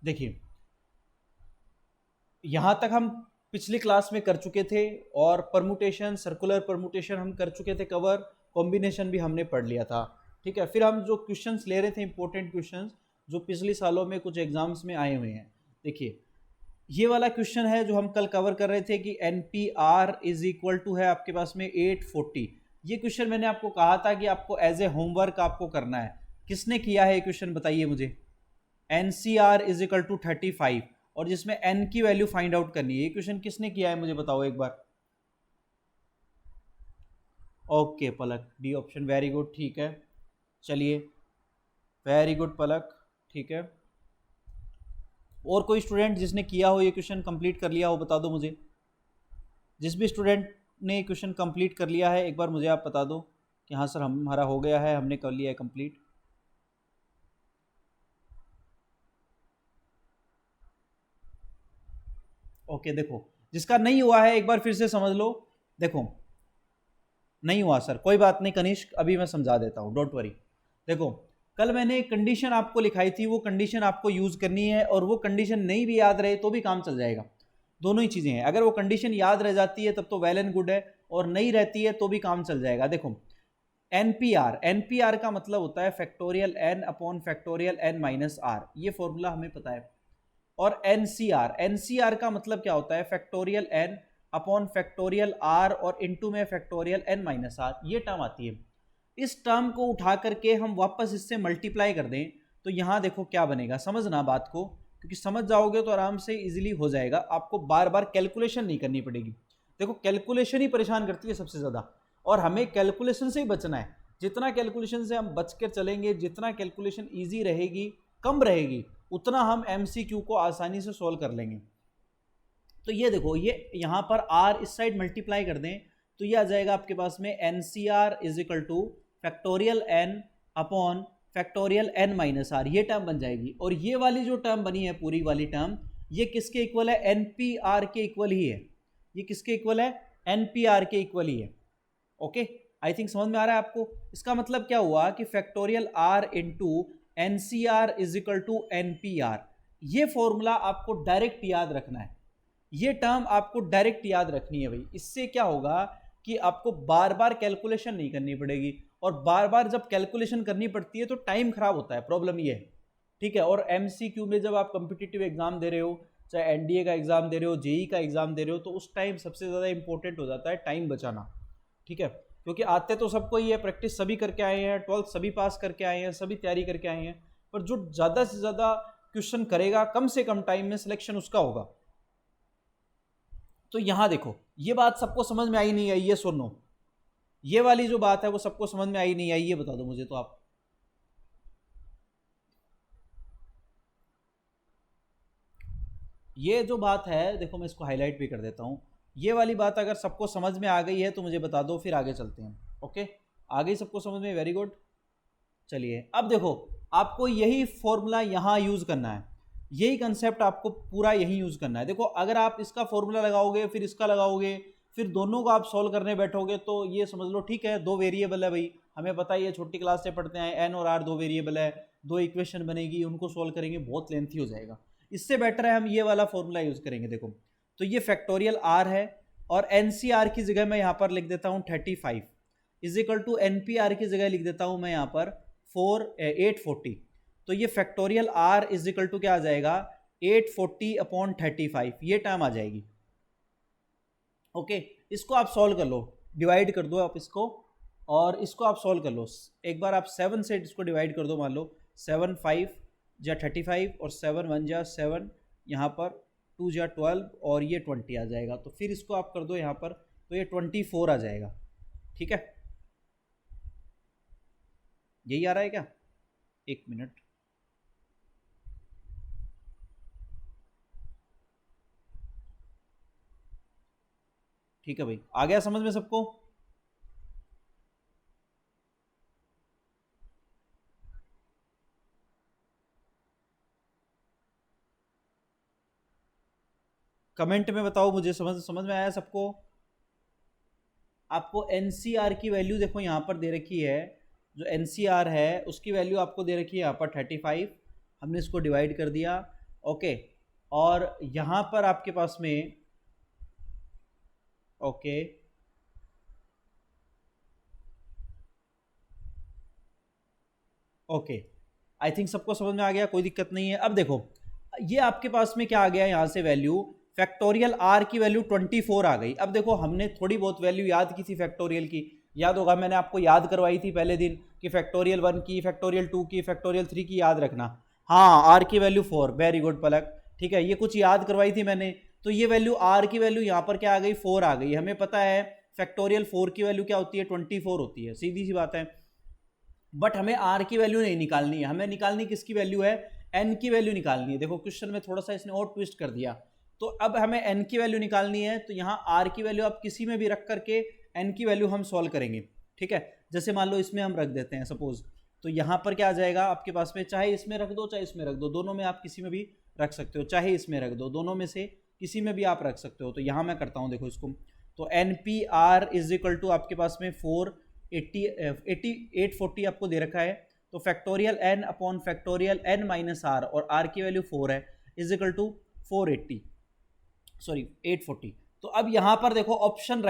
देखिए यहाँ तक हम पिछली क्लास में कर चुके थे, और परमुटेशन, सर्कुलर परमुटेशन हम कर चुके थे कवर, कॉम्बिनेशन भी हमने पढ़ लिया था। ठीक है, फिर हम जो क्वेश्चंस ले रहे थे, इंपॉर्टेंट क्वेश्चंस जो पिछले सालों में कुछ एग्जाम्स में आए हुए हैं। देखिए ये वाला क्वेश्चन है जो हम कल कवर कर रहे थे कि NPR इज इक्वल टू है आपके पास में 840। ये क्वेश्चन मैंने आपको कहा था कि आपको एज ए होमवर्क आपको करना है। किसने किया है ये क्वेश्चन बताइए मुझे। NCR इज इक्वल टू 35, और जिसमें N की वैल्यू फाइंड आउट करनी है। ये क्वेश्चन किसने किया है मुझे बताओ एक बार। ओके पलक, डी ऑप्शन, वेरी गुड, ठीक है, चलिए वेरी गुड पलक, ठीक है। और कोई स्टूडेंट जिसने किया हो ये क्वेश्चन कंप्लीट कर लिया हो बता दो मुझे। जिस भी स्टूडेंट ने क्वेश्चन कंप्लीट कर लिया है एक बार मुझे आप बता दो कि हाँ सर हमारा हो गया है, हमने कर लिया है कंप्लीट। ओके देखो, जिसका नहीं हुआ है एक बार फिर से समझ लो। देखो नहीं हुआ सर, कोई बात नहीं कनिष्क, अभी मैं समझा देता हूँ, डोंट वरी। देखो कल मैंने एक कंडीशन आपको लिखाई थी, वो कंडीशन आपको यूज करनी है, और वो कंडीशन नहीं भी याद रहे तो भी काम चल जाएगा। दोनों ही चीजें हैं, अगर वो कंडीशन याद रह जाती है तब तो वेल एंड गुड है, और नहीं रहती है तो भी काम चल जाएगा। देखो एनपीआर का मतलब होता है factorial n upon factorial n minus r, ये फॉर्मूला हमें पता है। और एनसीआर का मतलब क्या होता है, factorial n upon factorial r और इनटू में फैक्टोरियल एन माइनस आर, ये टर्म आती है। इस टर्म को उठा करके हम वापस इससे मल्टीप्लाई कर दें तो यहां देखो क्या बनेगा, समझना बात को, क्योंकि समझ जाओगे तो आराम से इजीली हो जाएगा, आपको बार बार कैलकुलेशन नहीं करनी पड़ेगी। देखो कैलकुलेशन ही परेशान करती है सबसे ज्यादा, और हमें कैलकुलेशन से ही बचना है। जितना कैलकुलेशन से हम बच कर चलेंगे, जितना कैलकुलेशन ईजी रहेगी, कम रहेगी, उतना हम MCQ को आसानी से सोल्व कर लेंगे। तो ये देखो, ये यहाँ पर R इस साइड मल्टीप्लाई कर दें तो ये आ जाएगा आपके पास में NCR is equal to factorial N upon factorial N minus r, ये टर्म बन जाएगी। और ये वाली जो टर्म बनी है पूरी वाली टर्म, ये किसके इक्वल है, NPR के इक्वल ही है। ये किसके इक्वल है, NPR के इक्वल ही है। ओके, आई थिंक समझ में आ रहा है आपको। इसका मतलब क्या हुआ कि factorial R into NCR is equal to NPR, ये फॉर्मूला आपको डायरेक्ट याद रखना है, ये टर्म आपको डायरेक्ट याद रखनी है भाई। इससे क्या होगा कि आपको बार बार कैलकुलेशन नहीं करनी पड़ेगी, और बार बार जब कैलकुलेशन करनी पड़ती है तो टाइम खराब होता है, प्रॉब्लम ये है। ठीक है, और MCQ में जब आप कॉम्पिटिटिव एग्जाम दे रहे हो, चाहे NDA का एग्जाम दे रहे हो, JEE का एग्जाम दे रहे हो, तो उस टाइम सबसे ज़्यादा इंपॉर्टेंट हो जाता है टाइम बचाना। ठीक है, क्योंकि आते तो सबको ही है, प्रैक्टिस सभी करके आए हैं, 12th सभी पास करके आए हैं, सभी तैयारी करके आए हैं, पर जो ज़्यादा से ज़्यादा क्वेश्चन करेगा कम से कम टाइम में, सिलेक्शन उसका होगा। तो यहां देखो ये बात सबको समझ में आई नहीं आई, ये सुनो, ये वाली जो बात है वो सबको समझ में आई नहीं आई, ये बता दो मुझे तो आप। ये जो बात है देखो, मैं इसको हाईलाइट भी कर देता हूं, ये वाली बात अगर सबको समझ में आ गई है तो मुझे बता दो, फिर आगे चलते हैं। ओके, आगे सबको समझ में, वेरी गुड। चलिए अब देखो, आपको यही फॉर्मूला यहां यूज करना है, यही कंसेप्ट आपको पूरा यही यूज करना है। देखो अगर आप इसका फॉर्मूला लगाओगे फिर इसका लगाओगे, फिर दोनों को आप सॉल्व करने बैठोगे तो ये समझ लो, ठीक है दो वेरिएबल है भाई, हमें पता ही है, छोटी क्लास से पढ़ते हैं, एन और आर दो वेरिएबल है, दो इक्वेशन बनेगी, उनको सॉल्व करेंगे, बहुत लेंथी हो जाएगा। इससे बेटर है हम ये वाला फॉर्मूला यूज करेंगे। देखो तो ये फैक्टोरियल आर है, और NCR की जगह मैं यहाँ पर लिख देता हूँ 35 इज इक्वल टू NPR की जगह लिख देता हूँ मैं यहाँ पर 840। तो ये factorial R is equal to क्या आ जाएगा, 840 अपॉन 35, ये टर्म आ जाएगी। ओके, इसको आप सॉल्व कर लो, डिवाइड कर दो आप इसको, और इसको आप सॉल्व कर लो। एक बार आप 7 से इसको डिवाइड कर दो, मान लो 7 5 जा 35 और 7 1 जा 7, यहाँ पर 2 जा 12 और ये 20 आ जाएगा। तो फिर इसको आप कर दो यहाँ पर, तो ये 24 आ जाएगा। ठीक है, यही आ रहा है क्या, एक मिनट, ठीक है भाई, आ गया समझ में सबको। कमेंट में बताओ मुझे, समझ समझ में आया सबको। आपको NCR की वैल्यू देखो यहाँ पर दे रखी है, जो NCR है उसकी वैल्यू आपको दे रखी है यहाँ पर 35, हमने इसको डिवाइड कर दिया, ओके, और यहां पर आपके पास में ओके ओके, आई थिंक सबको समझ में आ गया, कोई दिक्कत नहीं है। अब देखो ये आपके पास में क्या आ गया यहाँ से वैल्यू, फैक्टोरियल आर की वैल्यू 24 आ गई। अब देखो हमने थोड़ी बहुत वैल्यू याद की थी फैक्टोरियल की, याद होगा मैंने आपको याद करवाई थी पहले दिन कि फैक्टोरियल 1 की, फैक्टोरियल 2 की, फैक्टोरियल 3 की याद रखना। हाँ, आर की वैल्यू 4, वेरी गुड पलक, ठीक है, ये कुछ याद करवाई थी मैंने। तो ये वैल्यू आर की वैल्यू यहाँ पर क्या आ गई, 4 आ गई। हमें पता है फैक्टोरियल 4 की वैल्यू क्या होती है, 24 होती है, सीधी सी बात है। बट हमें आर की वैल्यू नहीं निकालनी है, हमें निकालनी किसकी वैल्यू है, एन की वैल्यू निकालनी है। देखो क्वेश्चन में थोड़ा सा इसने और ट्विस्ट कर दिया। तो अब हमें एन की वैल्यू निकालनी है, तो यहाँ आर की वैल्यू आप किसी में भी रख करके एन की वैल्यू हम सॉल्व करेंगे, ठीक है। जैसे मान लो इसमें हम रख देते हैं सपोज, तो यहाँ पर क्या आ जाएगा आपके पास में, चाहे इसमें रख दो चाहे इसमें रख दो, दोनों में आप किसी में भी रख सकते हो, चाहे इसमें रख दो, दोनों में से किसी में भी आप रख सकते हो। तो यहाँ मैं करता हूँ, देखो इसको, तो N P R is equal to आपके पास में 840 आपको दे रखा है, तो factorial n upon factorial n minus r, और आर की वैल्यू 4 है, इज इक्वल टू 840। तो अब यहां पर देखो ऑप्शन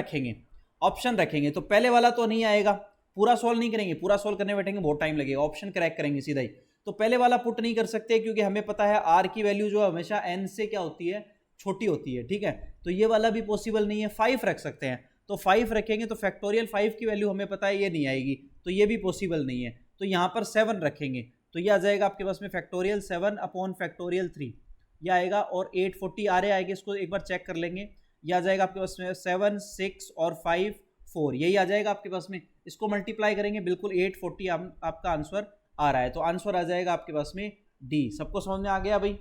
रखेंगे, तो पहले वाला तो नहीं आएगा, पूरा सॉल्व नहीं करेंगे, पूरा सॉल्व करने बैठेंगे बहुत टाइम लगेगा, ऑप्शन क्रैक करेंगे सीधा ही। तो पहले वाला पुट नहीं कर सकते क्योंकि हमें पता है आर की वैल्यू जो हमेशा एन से क्या होती है, छोटी होती है, ठीक है। तो ये वाला भी पॉसिबल नहीं है, 5 रख सकते हैं, तो 5 रखेंगे तो फैक्टोरियल 5 की वैल्यू हमें पता है ये नहीं आएगी, तो ये भी पॉसिबल नहीं है। तो यहाँ पर 7 रखेंगे, तो ये आ जाएगा आपके पास में फैक्टोरियल 7 अपॉन फैक्टोरियल 3, ये आएगा, और 840 आ रहे आएंगे, इसको एक बार चेक कर लेंगे, ये आ जाएगा आपके पास में 7 6 और 5 4, यही आ जाएगा आपके पास में। इसको मल्टीप्लाई करेंगे, बिल्कुल 840 आपका आंसर आ रहा है, तो आंसर आ जाएगा आपके पास में डी। सबको समझ में आ गया भाई?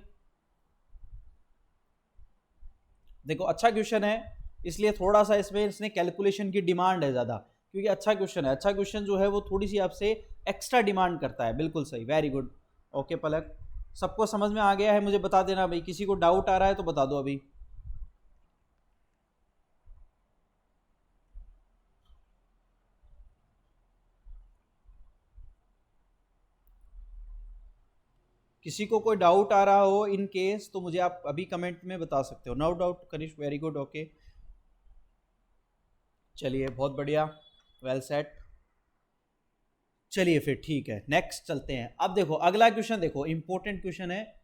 देखो अच्छा क्वेश्चन है, इसलिए थोड़ा सा इसमें इसने कैलकुलेशन की डिमांड है ज़्यादा, क्योंकि अच्छा क्वेश्चन है, अच्छा क्वेश्चन जो है वो थोड़ी सी आपसे एक्स्ट्रा डिमांड करता है। बिल्कुल सही, वेरी गुड, ओके पलक, सबको समझ में आ गया है? मुझे बता देना भाई, किसी को डाउट आ रहा है तो बता दो अभी। किसी को कोई डाउट आ रहा हो इन केस, तो मुझे आप अभी कमेंट में बता सकते हो। No doubt Kanishk, very good, okay, चलिए बहुत बढ़िया, वेल सेट। चलिए फिर ठीक है, नेक्स्ट चलते हैं। अब देखो अगला क्वेश्चन, देखो इंपॉर्टेंट क्वेश्चन है।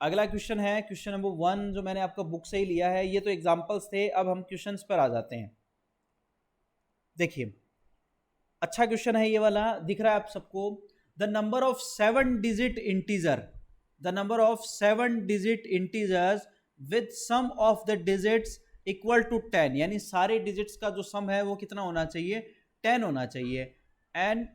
अगला क्वेश्चन है क्वेश्चन नंबर 1, जो मैंने आपका बुक से ही लिया है, ये तो एग्जांपल्स थे, अब हम क्वेश्चंस पर आ जाते हैं। देखिए अच्छा क्वेश्चन है ये वाला, दिख रहा है आप सबको, the number of 7 digit integer, the number of 7 digit integers with sum of the digits equal to 10, यानी सारे डिजिट्स का जो सम है वो कितना होना चाहिए, 10 होना चाहिए। And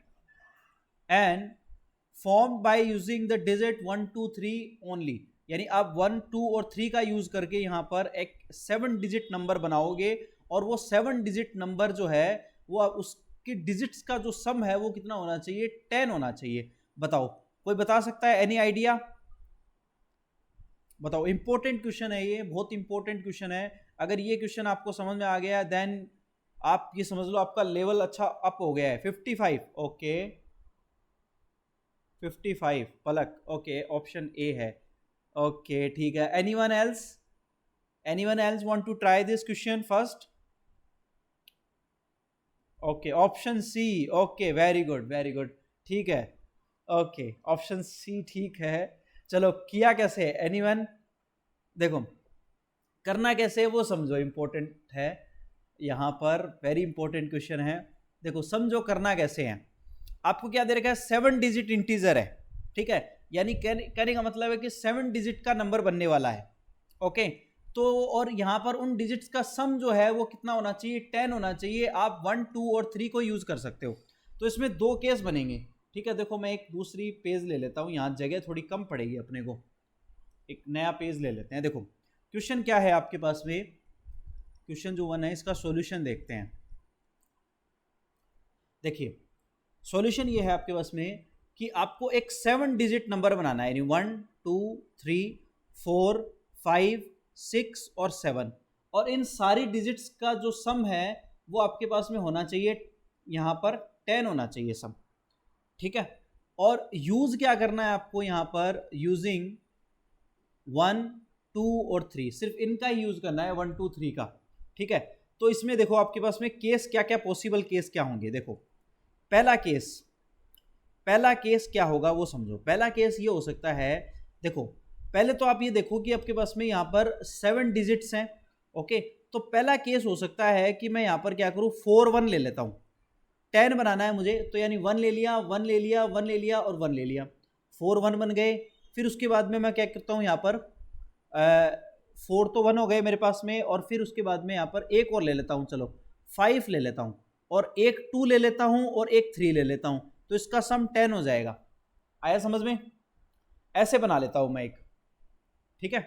form by using the digit 1 2 3 only, यानी आप 1 2 और 3 का यूज करके यहां पर एक 7 डिजिट नंबर बनाओगे, और वो 7 डिजिट नंबर जो है वो उसके डिजिट्स का जो सम है वो कितना होना चाहिए, 10 होना चाहिए। बताओ, कोई बता सकता है? Any idea? बताओ, इंपॉर्टेंट क्वेश्चन है ये, बहुत इंपॉर्टेंट क्वेश्चन है। अगर ये क्वेश्चन आपको समझ में आ गया देन आप ये समझ लो आपका लेवल अच्छा अप हो गया है। 55, okay 55 Palak, okay option A है, ओके ठीक है। Anyone else want to try this question first? Okay option C, okay very good very good, ठीक है, ओके ऑप्शन सी ठीक है। चलो किया कैसे, एनीवन? देखो करना कैसे है वो समझो, इंपॉर्टेंट है यहाँ पर, वेरी इंपॉर्टेंट क्वेश्चन है। देखो समझो करना कैसे है। आपको क्या दे रखा है, 7 डिजिट इंटीजर है, ठीक है, यानी कहने का मतलब है कि 7 डिजिट का नंबर बनने वाला है, ओके। तो और यहाँ पर उन डिजिट्स का सम जो है वो कितना होना चाहिए, 10 होना चाहिए। आप 1 2 और 3 को यूज कर सकते हो। तो इसमें 2 केस बनेंगे, ठीक है। देखो मैं एक दूसरी पेज ले लेता हूँ, यहाँ जगह थोड़ी कम पड़ेगी अपने को, एक नया पेज ले लेते हैं। देखो क्वेश्चन क्या है आपके पास में, क्वेश्चन जो 1 है इसका सॉल्यूशन देखते हैं। देखिए सॉल्यूशन ये है आपके पास में कि आपको एक 7 डिजिट नंबर बनाना है, यानी 1 2 3 4 5 6 और 7, और इन सारी डिजिट्स का जो सम है वो आपके पास में होना चाहिए, यहाँ पर 10 होना चाहिए सम, ठीक है। और यूज क्या करना है आपको यहाँ पर, यूजिंग 1 2 और 3, सिर्फ इनका ही यूज करना है, 1 2 3 का, ठीक है। तो इसमें देखो आपके पास में केस क्या क्या, पॉसिबल केस क्या होंगे। देखो पहला केस क्या होगा वो समझो। पहला केस ये हो सकता है, देखो पहले तो आप ये देखो कि आपके पास में यहाँ पर 7 डिजिट्स हैं, ओके। तो पहला केस हो सकता है कि मैं यहाँ पर क्या करूँ, 4 1 ले लेता हूँ। 10 बनाना है मुझे, तो यानी 1 ले लिया, 1 ले लिया, 1 ले लिया और 1 ले लिया, 4 1 बन गए। फिर उसके बाद में मैं क्या करता हूँ यहाँ पर 4 तो 1 हो गए मेरे पास में, और फिर उसके बाद में यहाँ पर एक और ले लेता हूँ, चलो 5 ले लेता हूँ, और एक 2 ले लेता हूँ, और एक 3 ले लेता हूँ, तो इसका सम 10 हो जाएगा। आया समझ में? ऐसे बना लेता हूँ मैं एक, ठीक है।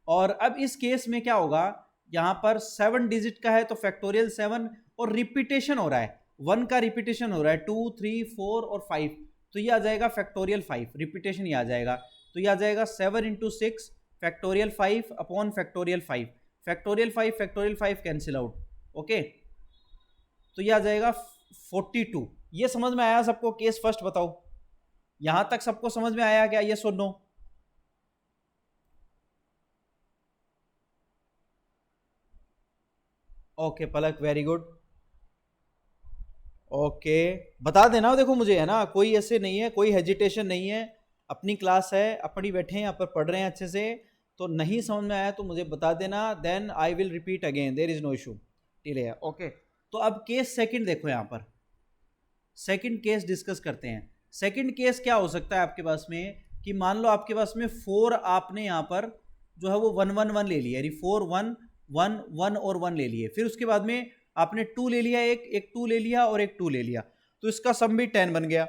और अब इस केस में क्या होगा, यहाँ पर 7 डिजिट का है तो फैक्टोरियल 7, और रिपीटेशन हो रहा है, 1 का रिपीटेशन हो रहा है, 2 3 4 और 5, तो ये आ जाएगा फैक्टोरियल 5, रिपीटेशन ये आ जाएगा, तो ये आ जाएगा 7 into 6 factorial 5 upon factorial 5, factorial 5 cancel out, okay. तो ये आ जाएगा 42। ये समझ में आया सबको? केस फर्स्ट बताओ, यहां तक सबको समझ में आया क्या? ये सुनो, ओके पलक वेरी गुड, ओके बता देना देखो मुझे, है ना, कोई ऐसे नहीं है, कोई हेजिटेशन नहीं है, अपनी क्लास है, अपनी बैठे हैं यहाँ पर पढ़ रहे हैं अच्छे से, तो नहीं समझ में आया तो मुझे बता देना, then I will repeat again, there is no issue, ठीक है, ओके। तो अब केस सेकंड देखो, यहाँ पर सेकंड केस डिस्कस करते हैं। सेकंड केस क्या हो सकता है आपके पास में, कि मान लो आपके पास में 4 आपने यहाँ पर जो है वो 1 1 1 ले लिया, यानी 4 1 1 1 और 1 ले लिए, फिर उसके बाद में आपने 2 ले लिया, एक 2 ले लिया और एक 2 ले लिया, तो इसका सम भी 10 बन गया।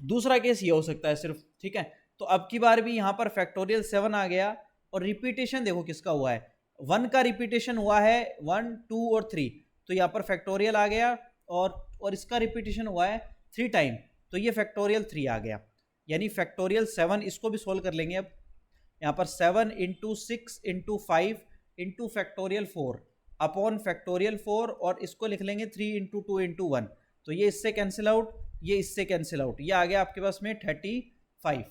दूसरा केस ये हो सकता है सिर्फ, ठीक है। तो अब की बार भी यहाँ पर फैक्टोरियल 7 आ गया, और रिपीटेशन देखो किसका हुआ है, 1 का रिपीटेशन हुआ है, 1 2 और 3, तो यहाँ पर फैक्टोरियल आ गया, और इसका रिपीटेशन हुआ है 3 टाइम, तो ये फैक्टोरियल 3 आ गया, यानी फैक्टोरियल 7, इसको भी सोल्व कर लेंगे अब। यहाँ पर 7 into 6 into 5 into factorial 4 upon factorial 4, और इसको लिख लेंगे 3 इंटू 2 इंटू 1, तो ये इससे कैंसिल आउट, ये इससे कैंसिल आउट, ये आ गया आपके पास में 35,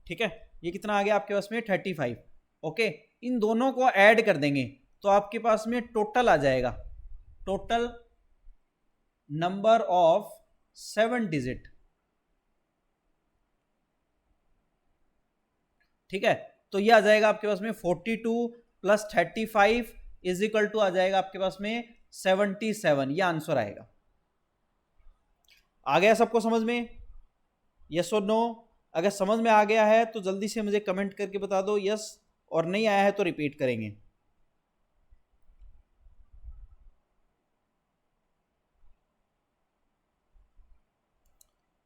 ठीक है। ये कितना आ गया आपके पास में 35, ओके। इन दोनों को ऐड कर देंगे तो आपके पास में टोटल आ जाएगा, टोटल नंबर ऑफ 7 डिजिट, ठीक है। तो ये आ जाएगा आपके पास में 42 प्लस 35 इज इक्वल टू आ जाएगा आपके पास में 77, ये आंसर आएगा। आ गया सबको समझ में? यस और नो? अगर समझ में आ गया है तो जल्दी से मुझे कमेंट करके बता दो यस, और नहीं आया है तो रिपीट करेंगे।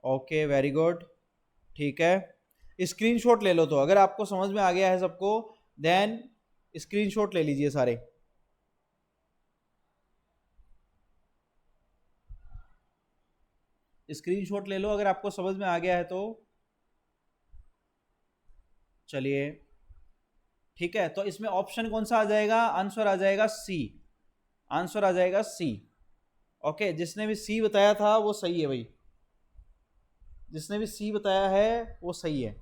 ओके वेरी गुड, ठीक है। स्क्रीनशॉट ले लो, तो अगर आपको समझ में आ गया है सबको, देन स्क्रीनशॉट ले लीजिए सारे। स्क्रीनशॉट ले लो अगर आपको समझ में आ गया है तो। चलिए ठीक है, तो इसमें ऑप्शन कौन सा आ जाएगा? आंसर आ जाएगा सी, आंसर आ जाएगा सी, ओके। जिसने भी सी बताया था वो सही है भाई, जिसने भी सी बताया है वो सही है।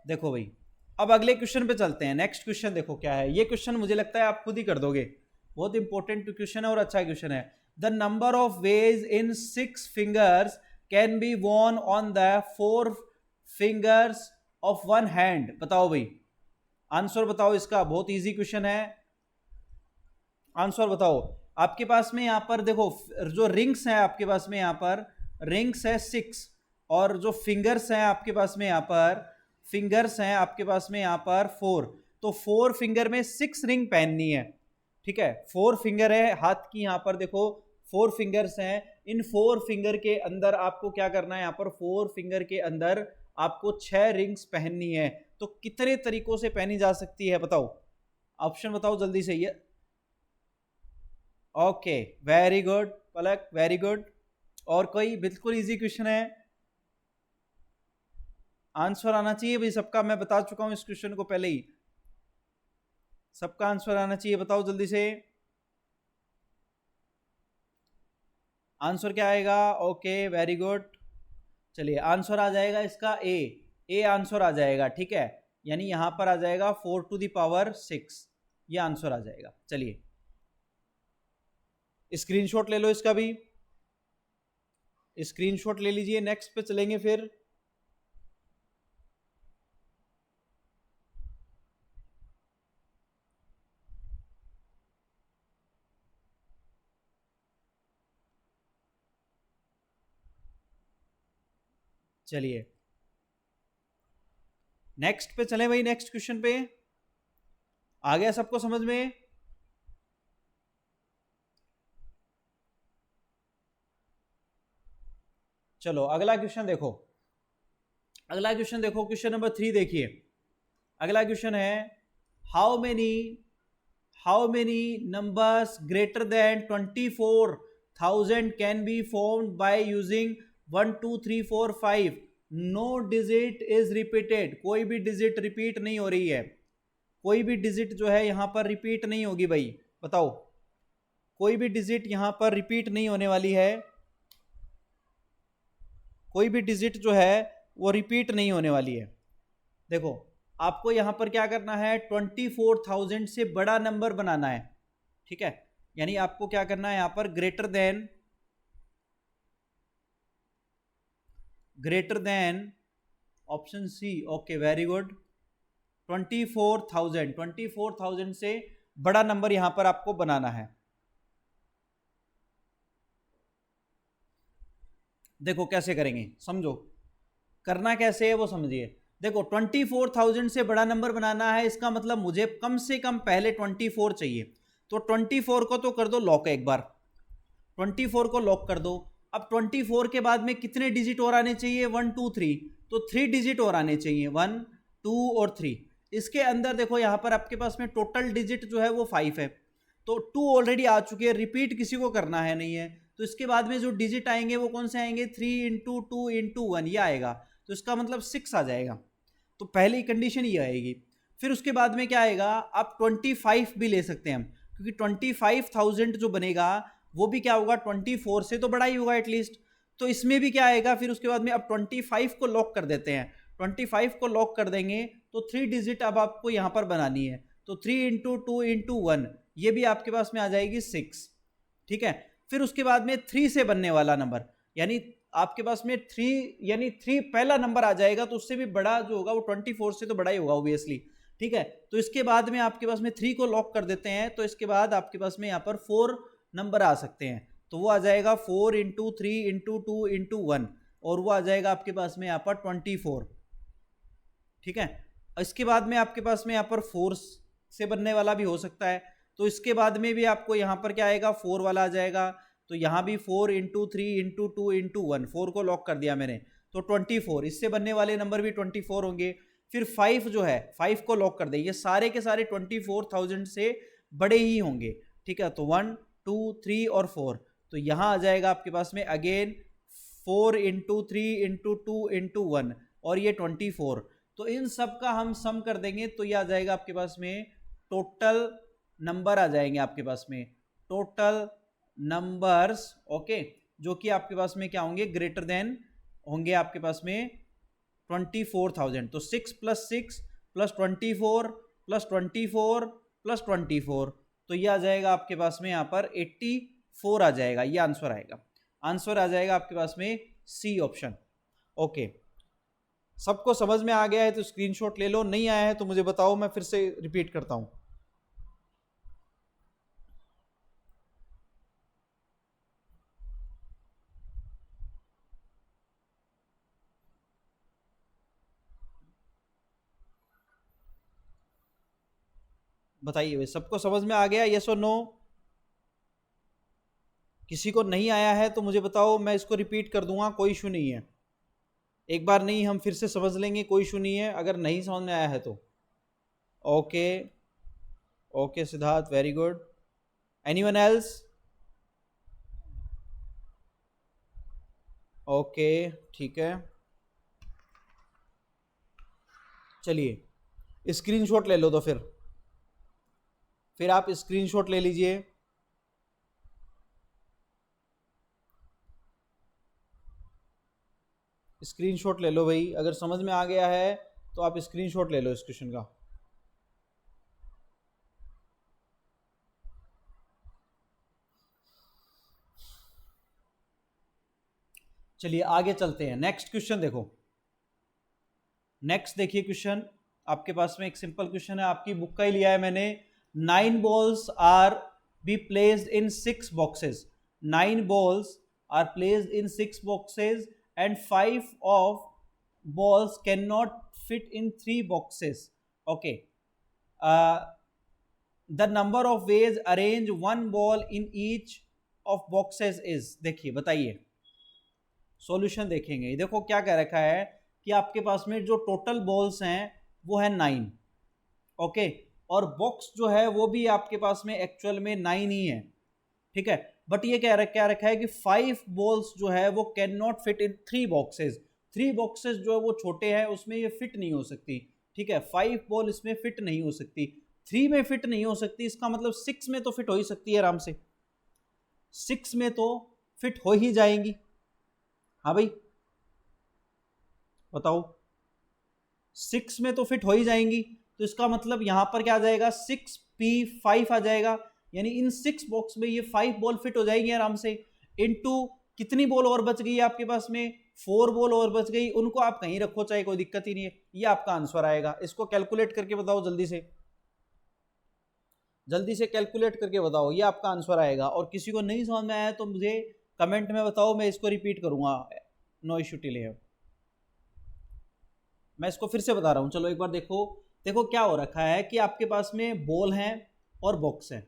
देखो भाई, अब अगले क्वेश्चन पे चलते हैं। नेक्स्ट क्वेश्चन देखो क्या है, ये क्वेश्चन मुझे लगता है आप खुद ही कर दोगे, बहुत इंपॉर्टेंट क्वेश्चन है और अच्छा क्वेश्चन है। The number of ways in 6 fingers can be worn on the 4 fingers of 1 hand. बताओ भाई, आंसर बताओ इसका, बहुत इजी क्वेश्चन है, आंसर बताओ। आपके पास में यहाँ पर देखो, जो रिंग्स हैं आपके पास में, यहाँ पर रिंग्स है 6, और जो फिंगर्स हैं आपके पास में यहाँ पर, फिंगर्स हैं आपके पास में यहाँ पर 4, तो 4 फिंगर में 6 रिंग पहननी है, ठीक है। 4 फिंगर है हाथ की, यहाँ पर देखो 4 फिंगर्स हैं, इन 4 फिंगर के अंदर आपको क्या करना है, यहाँ पर 4 फिंगर के अंदर आपको 6 रिंग्स पहननी है। तो कितने तरीकों से पहनी जा सकती है बताओ, ऑप्शन बताओ जल्दी से। ये ओके वेरी गुड पलक, वेरी गुड। और कोई? बिल्कुल इजी क्वेश्चन है, आंसर आना चाहिए भाई सबका, मैं बता चुका हूं इस क्वेश्चन को पहले ही, सबका आंसर आना चाहिए, बताओ जल्दी से। आंसर क्या आएगा? Okay very good. चलिए आंसर आ जाएगा इसका ए आंसर आ जाएगा, ठीक है। यानी यहां पर आ जाएगा 4 टू द पावर 6, ये आंसर आ जाएगा। चलिए स्क्रीनशॉट ले लो इसका भी, स्क्रीनशॉट ले लीजिए। नेक्स्ट पे चलेंगे फिर। चलिए नेक्स्ट पे चले भाई, नेक्स्ट क्वेश्चन पे। आ गया सबको समझ में? चलो अगला क्वेश्चन देखो, अगला क्वेश्चन देखो, क्वेश्चन नंबर 3 देखिए। अगला क्वेश्चन है how many numbers greater than 24,000 can be formed by using 1 2 3 4 5। No digit is repeated, कोई भी डिजिट रिपीट नहीं हो रही है, कोई भी डिजिट जो है यहां पर रिपीट नहीं होगी भाई। बताओ, कोई भी डिजिट यहां पर रिपीट नहीं होने वाली है, कोई भी डिजिट जो है वो रिपीट नहीं होने वाली है। देखो आपको यहां पर क्या करना है, 24,000 से बड़ा नंबर बनाना है, ठीक है। यानी आपको क्या करना है यहां पर, greater than option C. Okay very good. 24,000 से बड़ा नंबर यहां पर आपको बनाना है। देखो कैसे करेंगे, समझो करना कैसे है वो समझिए। देखो 24,000 से बड़ा नंबर बनाना है, इसका मतलब मुझे कम से कम पहले 24 चाहिए। तो 24 को तो कर दो लॉक, एक बार 24 को लॉक कर दो। अब 24 के बाद में कितने डिजिट और आने चाहिए, 1 2 3, तो 3 डिजिट और आने चाहिए, 1 2 और 3। इसके अंदर देखो यहां पर आपके पास में टोटल डिजिट जो है वो 5 है, तो 2 ऑलरेडी आ चुके हैं, रिपीट किसी को करना है नहीं है। तो इसके बाद में जो डिजिट आएंगे वो कौन से आएंगे, 3 इंटू 2 इंटू 1, ये आएगा। तो इसका मतलब 6 आ जाएगा। तो पहली कंडीशन ये आएगी। फिर उसके बाद में क्या आएगा, आप 25 भी ले सकते हैं हम, क्योंकि 25,000 जो बनेगा वो भी क्या होगा, 24 से तो बड़ा ही होगा एटलीस्ट। तो इसमें भी क्या आएगा, फिर उसके बाद में अब 25 को लॉक कर देते हैं। 25 को लॉक कर देंगे तो 3 डिजिट अब आपको यहां पर बनानी है। तो 3 इंटू 2 इंटू 1, ये भी आपके पास में आ जाएगी 6, ठीक है। फिर उसके बाद में 3 से बनने वाला नंबर, यानी आपके पास में 3, यानी 3 पहला नंबर आ जाएगा, तो उससे भी बड़ा जो होगा वो 24 से तो बड़ा ही होगा ऑब्वियसली, ठीक है। तो इसके बाद में आपके पास में 3 को लॉक कर देते हैं, तो इसके बाद आपके पास में यहाँ पर 4 नंबर आ सकते हैं। तो वो आ जाएगा 4 इंटू 3 इंटू 2 इंटू 1, और वो आ जाएगा आपके पास में यहाँ पर 24, ठीक है। इसके बाद में आपके पास में यहाँ पर 4 से बनने वाला भी हो सकता है, तो इसके बाद में भी आपको यहाँ पर क्या आएगा, 4 वाला आ जाएगा। तो यहाँ भी 4 इंटू 3 इंटू 2 इंटू 1, 4 को लॉक कर दिया मैंने, तो 24, इससे बनने वाले नंबर भी 24 होंगे। फिर 5 जो है, 5 को लॉक कर दे, ये सारे के सारे 24,000 से बड़े ही होंगे, ठीक है। तो 1 2 3 और 4, तो यहाँ आ जाएगा आपके पास में अगेन 4 इंटू 3 इंटू 2 इंटू 1, और ये 24। तो इन सब का हम सम कर देंगे तो ये आ जाएगा आपके पास में टोटल नंबर आ जाएंगे आपके पास में, टोटल नंबर्स, ओके, जो कि आपके पास में क्या होंगे, ग्रेटर देन होंगे आपके पास में 24,000। तो 6 प्लस 6 प्लस 24 प्लस 24 प्लस 24, तो ये आ जाएगा आपके पास में यहाँ पर 84 आ जाएगा, ये आंसर आएगा। आंसर आ जाएगा आपके पास में सी ऑप्शन। ओके, सबको समझ में आ गया है तो स्क्रीनशॉट ले लो, नहीं आया है तो मुझे बताओ, मैं फिर से रिपीट करता हूं। बताइए भाई, सबको समझ में आ गया, यस और नो? किसी को नहीं आया है तो मुझे बताओ, मैं इसको रिपीट कर दूंगा, कोई इशू नहीं है। एक बार नहीं, हम फिर से समझ लेंगे, कोई इशू नहीं है अगर नहीं समझ में आया है तो। Okay okay Siddharth, very good. Anyone else? Okay ठीक है, चलिए स्क्रीनशॉट ले लो। तो फिर आप स्क्रीनशॉट ले लीजिए। स्क्रीनशॉट ले लो भाई, अगर समझ में आ गया है तो आप स्क्रीनशॉट ले लो इस क्वेश्चन का। चलिए आगे चलते हैं, नेक्स्ट क्वेश्चन देखो। नेक्स्ट देखिए क्वेश्चन, आपके पास में एक सिंपल क्वेश्चन है, आपकी बुक का ही लिया है मैंने। 9 balls are be placed in 6 boxes। 9 balls are placed in 6 boxes and 5 of balls cannot fit in 3 boxes। Okay, the number of ways arrange one ball in each of boxes is। देखिए बताइए, solution देखेंगे। देखो क्या कह रखा है कि आपके पास में जो टोटल बॉल्स हैं वो है 9। ओके, और बॉक्स जो है वो भी आपके पास में एक्चुअल में 9 ही है, ठीक है। बट ये क्या रखा है कि 5 बॉल्स जो है वो can not fit in 3 boxes. 3 boxes जो है वो छोटे हैं, उसमें ये फिट नहीं हो सकती, ठीक है। 5 बॉल इसमें फिट नहीं हो सकती, 3 में फिट नहीं हो सकती, इसका मतलब 6 में तो फिट हो ही सकती है आराम से, 6 में तो फिट हो ही जाएंगी। हाँ भाई बताओ, 6 में तो फिट हो ही जाएंगी, तो इसका मतलब यहां पर क्या आ जाएगा, 6p5 आ जाएगा, यानी इन 6 बॉक्स में ये 5 बॉल फिट हो जाएंगी आराम से। इनटू कितनी बॉल और बच गई है आपके पास में, 4 बॉल और बच गई, उनको आप कहीं रखो चाहे कोई दिक्कत ही नहीं है, ये आपका आंसर आएगा। इसको कैलकुलेट करके बताओ जल्दी से, जल्दी से कैलकुलेट करके बताओ, ये आपका आंसर आएगा। और किसी को नहीं समझ में आया तो मुझे कमेंट में बताओ, मैं इसको रिपीट करूंगा, नो इशू टिल हियर। मैं इसको फिर से बता रहा हूँ, चलो एक बार देखो। देखो क्या हो रखा है कि आपके पास में बॉल है और बॉक्स है,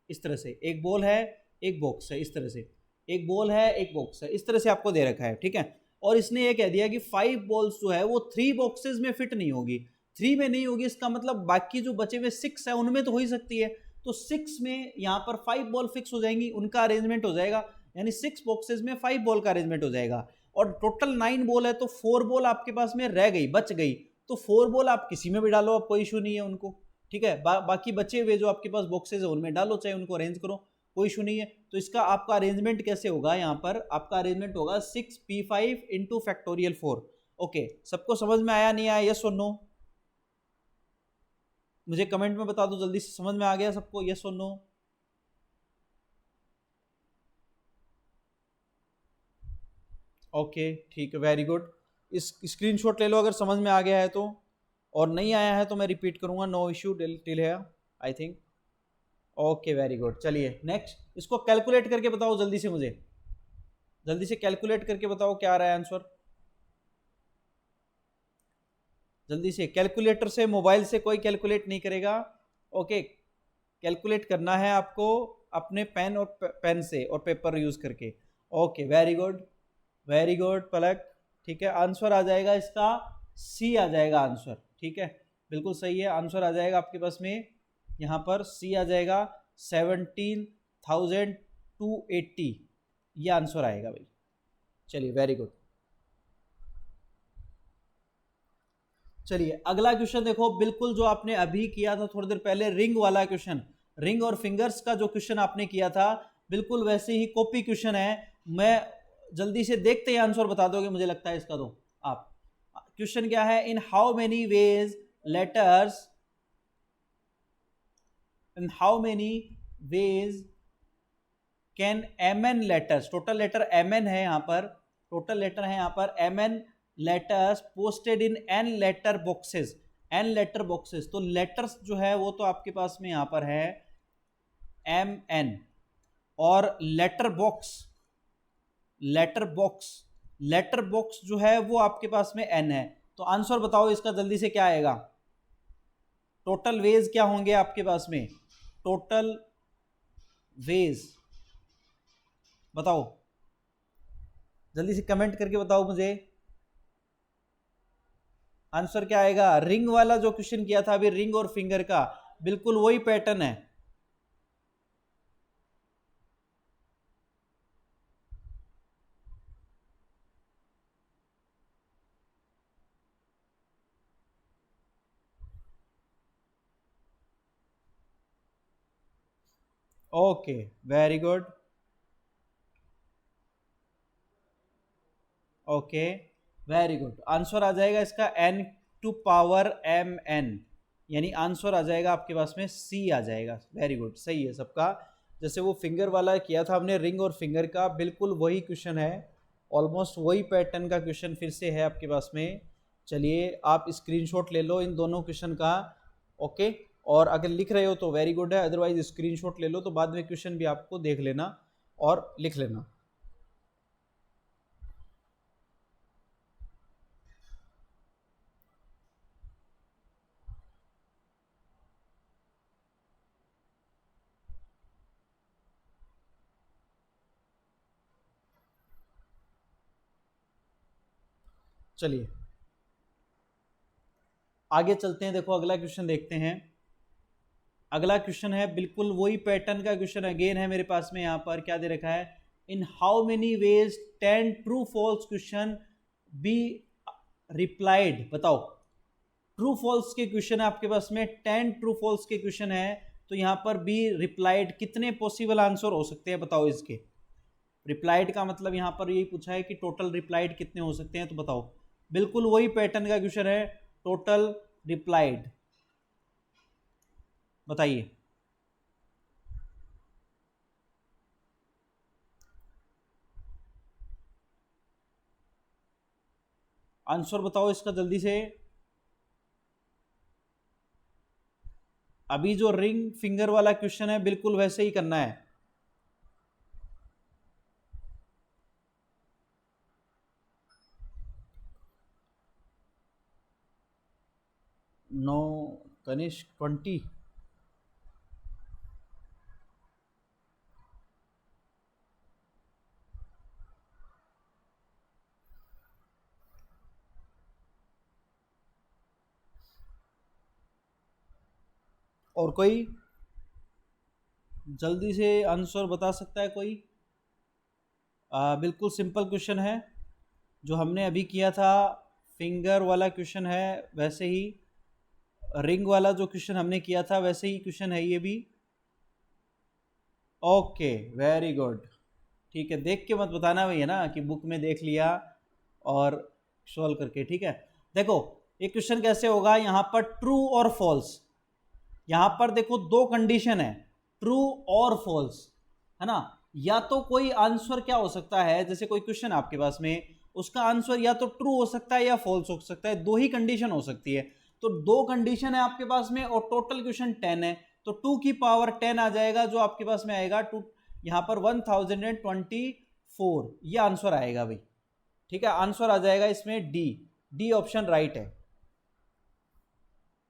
इस तरह से एक बॉल है एक बॉक्स है, इस तरह से एक बॉल है एक बॉक्स है, इस तरह से आपको दे रखा है, ठीक है। और इसने ये कह दिया कि 5 बॉल्स जो है वो 3 बॉक्सेस में फिट नहीं होगी, 3 में नहीं होगी, इसका मतलब बाकी जो बचे हुए 6 है उनमें तो हो ही सकती है। तो 6 में यहाँ पर 5 बॉल फिक्स हो जाएंगी, उनका अरेंजमेंट हो जाएगा, यानी 6 बॉक्सेस में 5 बॉल का अरेंजमेंट हो जाएगा। और टोटल 9 बॉल है तो 4 बॉल आपके पास में रह गई, बच गई, तो 4 बॉल आप किसी में भी डालो, अब कोई इशू नहीं है उनको, ठीक है। बाकी बचे हुए जो आपके पास बॉक्सेस है उनमें डालो, चाहे उनको अरेंज करो, कोई इशू नहीं है। तो इसका आपका अरेंजमेंट कैसे होगा, यहाँ पर आपका अरेंजमेंट होगा 6p5 इंटू फैक्टोरियल 4। ओके, सबको समझ में आया नहीं आया, यस और नो? मुझे कमेंट में बता दो जल्दी से, समझ में आ गया सबको, यस और नो? ओके ठीक है, वेरी गुड। इस स्क्रीनशॉट ले लो अगर समझ में आ गया है तो, और नहीं आया है तो मैं रिपीट करूंगा, नो इश्यू टिल है I think. Okay very good, चलिए नेक्स्ट, इसको कैलकुलेट करके बताओ जल्दी से मुझे, जल्दी से कैलकुलेट करके बताओ क्या आ रहा है आंसर, जल्दी से। कैलकुलेटर से, मोबाइल से कोई कैलकुलेट नहीं करेगा, ओके। कैलकुलेट करना है आपको अपने पेन और पेन से और पेपर यूज करके। Okay very good, very good Palak, ठीक है। आंसर आ जाएगा इसका सी आ जाएगा आंसर, ठीक है, बिल्कुल सही है। आंसर आ जाएगा आपके पास में यहाँ पर सी आ जाएगा 17,280, ये आंसर आएगा भाई। चलिए वेरी गुड। चलिए अगला क्वेश्चन देखो, बिल्कुल जो आपने अभी किया था थोड़ी देर पहले, रिंग वाला क्वेश्चन, रिंग और फिंगर्स का जो क्वेश्चन आपने किया था, बिल्कुल वैसे ही कॉपी क्वेश्चन है। मैं जल्दी से देखते ही आंसर बता दोगे मुझे लगता है इसका, तो आप, क्वेश्चन क्या है, in how many ways letters, in how many ways can M N letters, total letter M N है यहाँ पर, टोटल लेटर है यहाँ पर M N letters posted in N letter boxes, N letter boxes, तो letters जो है वो तो आपके पास में यहाँ पर है एम एन, और letter box, letter box, letter box जो है वो आपके पास में एन है। तो आंसर बताओ इसका जल्दी से क्या आएगा, टोटल वेज क्या होंगे आपके पास में, टोटल वेज बताओ, जल्दी से कमेंट करके बताओ मुझे, आंसर क्या आएगा। रिंग वाला जो क्वेश्चन किया था अभी, रिंग और फिंगर का, बिल्कुल वही पैटर्न है। Okay very good, okay very good, answer आ जाएगा इसका n टू पावर mn, यानी आंसर आ जाएगा आपके पास में C आ जाएगा। वेरी गुड, सही है सबका। जैसे वो फिंगर वाला किया था हमने, रिंग और फिंगर का, बिल्कुल वही क्वेश्चन है, ऑलमोस्ट वही पैटर्न का क्वेश्चन फिर से है आपके पास में। चलिए आप स्क्रीनशॉट ले लो इन दोनों क्वेश्चन का, ओके। और अगर लिख रहे हो तो वेरी गुड है, अदरवाइज स्क्रीनशॉट ले लो, तो बाद में क्वेश्चन भी आपको देख लेना और लिख लेना। चलिए आगे चलते हैं, देखो अगला क्वेश्चन देखते हैं। अगला क्वेश्चन है बिल्कुल वही पैटर्न का क्वेश्चन अगेन है मेरे पास में। यहाँ पर क्या दे रखा है, in how many ways 10 true false question be replied. बताओ, ट्रू फॉल्स के क्वेश्चन है आपके पास में, 10 ट्रू फॉल्स के क्वेश्चन है, तो यहाँ पर बी रिप्लाइड कितने पॉसिबल आंसर हो सकते हैं बताओ इसके। रिप्लाइड का मतलब यहाँ पर यही पूछा है कि टोटल रिप्लाइड कितने हो सकते हैं, तो बताओ। बिल्कुल वही पैटर्न का क्वेश्चन है, टोटल रिप्लाइड, बताइए। आंसर बताओ इसका जल्दी से। अभी जो रिंग फिंगर वाला क्वेश्चन है बिल्कुल वैसे ही करना है। नो कनिष्क 20। और कोई जल्दी से आंसर बता सकता है कोई? बिल्कुल सिंपल क्वेश्चन है, जो हमने अभी किया था फिंगर वाला क्वेश्चन है, वैसे ही रिंग वाला जो क्वेश्चन हमने किया था वैसे ही क्वेश्चन है ये भी। ओके वेरी गुड, ठीक है, देख के मत बताना भैया ना कि बुक में देख लिया और सॉल्व करके, ठीक है। देखो ये क्वेश्चन कैसे होगा, यहाँ पर ट्रू और फॉल्स, यहाँ पर देखो दो कंडीशन है, ट्रू और फॉल्स, है ना। या तो कोई आंसर क्या हो सकता है, जैसे कोई क्वेश्चन आपके पास में, उसका आंसर या तो ट्रू हो सकता है या फॉल्स हो सकता है, दो ही कंडीशन हो सकती है। तो दो कंडीशन है आपके पास में और टोटल क्वेश्चन 10 है, तो 2 की पावर 10 आ जाएगा, जो आपके पास में आएगा टू, यहाँ पर 1024, ये आंसर आएगा भाई, ठीक है। आंसर आ जाएगा इसमें डी, डी ऑप्शन राइट है,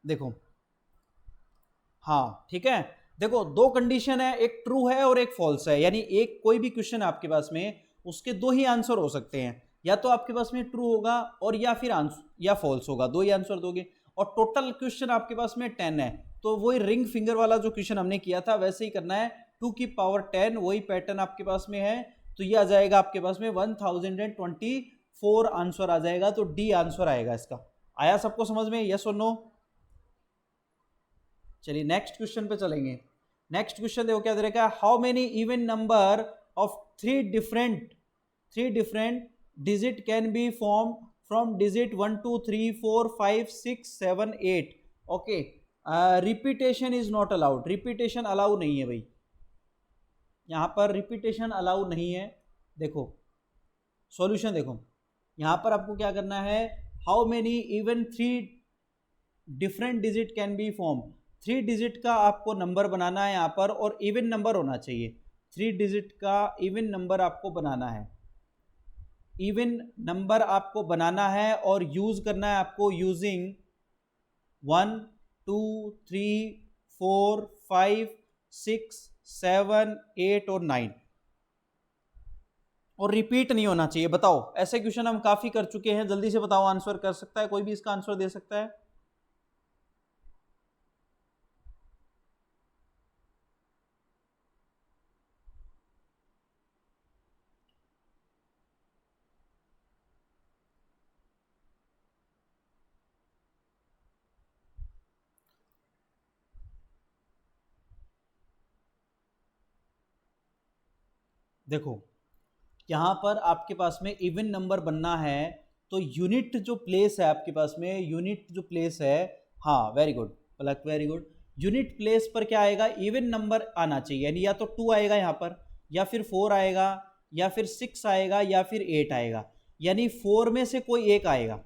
देखो। हाँ ठीक है, देखो दो कंडीशन है, एक ट्रू है और एक फॉल्स है, यानी एक कोई भी क्वेश्चन आपके पास में उसके दो ही आंसर हो सकते हैं, या तो आपके पास में ट्रू होगा और या फिर आंसर या फॉल्स होगा, दो ही आंसर दोगे। और टोटल क्वेश्चन आपके पास में 10 है, तो वही रिंग फिंगर वाला जो क्वेश्चन हमने किया था वैसे ही करना है, 2 की पावर 10, वही पैटर्न आपके पास में है। तो ये आ जाएगा आपके पास में 1024 आंसर आ जाएगा, तो डी आंसर आएगा इसका। आया सबको समझ में, यस और नो? चलिए नेक्स्ट क्वेश्चन पे चलेंगे। नेक्स्ट क्वेश्चन देखो क्या दे रखा है, how many even number of three different digit can be form from digit 1 2 3 4 5 6 7 8। Okay, repetition is not allowed, repetition allow नहीं है भाई, यहाँ पर रिपीटेशन अलाउ नहीं है। देखो सॉल्यूशन देखो, यहाँ पर आपको क्या करना है, how many even three different digit can be form, 3 digit का आपको नंबर बनाना है यहाँ पर, और इवन नंबर होना चाहिए, 3 डिजिट का इवन नंबर आपको बनाना है, इवन नंबर आपको बनाना है, और यूज करना है आपको यूजिंग 1 2 3 4 5 6 7 8 और 9, और रिपीट नहीं होना चाहिए। बताओ, ऐसे क्वेश्चन हम काफी कर चुके हैं, जल्दी से बताओ, आंसर कर सकता है कोई भी इसका आंसर दे सकता है? देखो यहाँ पर आपके पास में इवन नंबर बनना है, तो यूनिट जो प्लेस है आपके पास में, यूनिट जो प्लेस है, हाँ वेरी गुड पलक, वेरी गुड। यूनिट प्लेस पर क्या आएगा, इवन नंबर आना चाहिए, यानी या तो 2 आएगा यहाँ पर, या फिर 4 आएगा, या फिर 6 आएगा, या फिर 8 आएगा, यानी 4 में से कोई एक आएगा।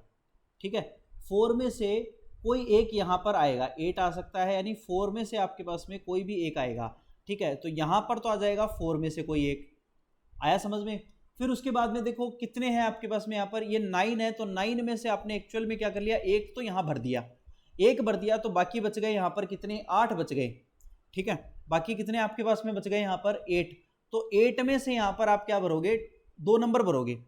ठीक है, 4 में से कोई एक यहाँ पर आएगा, 8 आ सकता है, यानी 4 में से आपके पास में कोई भी एक आएगा। ठीक है, तो यहाँ पर तो आ जाएगा 4 में से कोई एक, आया समझ में। फिर उसके बाद में देखो कितने हैं आपके पास में, यहाँ पर ये 9 है, तो 9 में से आपने एक्चुअल में क्या कर लिया, एक तो यहाँ भर दिया, एक भर दिया, तो बाकी बच गए यहाँ पर कितने, 8 बच गए। ठीक है, बाकी कितने आपके पास में बच गए यहाँ पर, 8। तो 8 में से यहाँ पर आप क्या भरोगे, 2 नंबर भरोगे।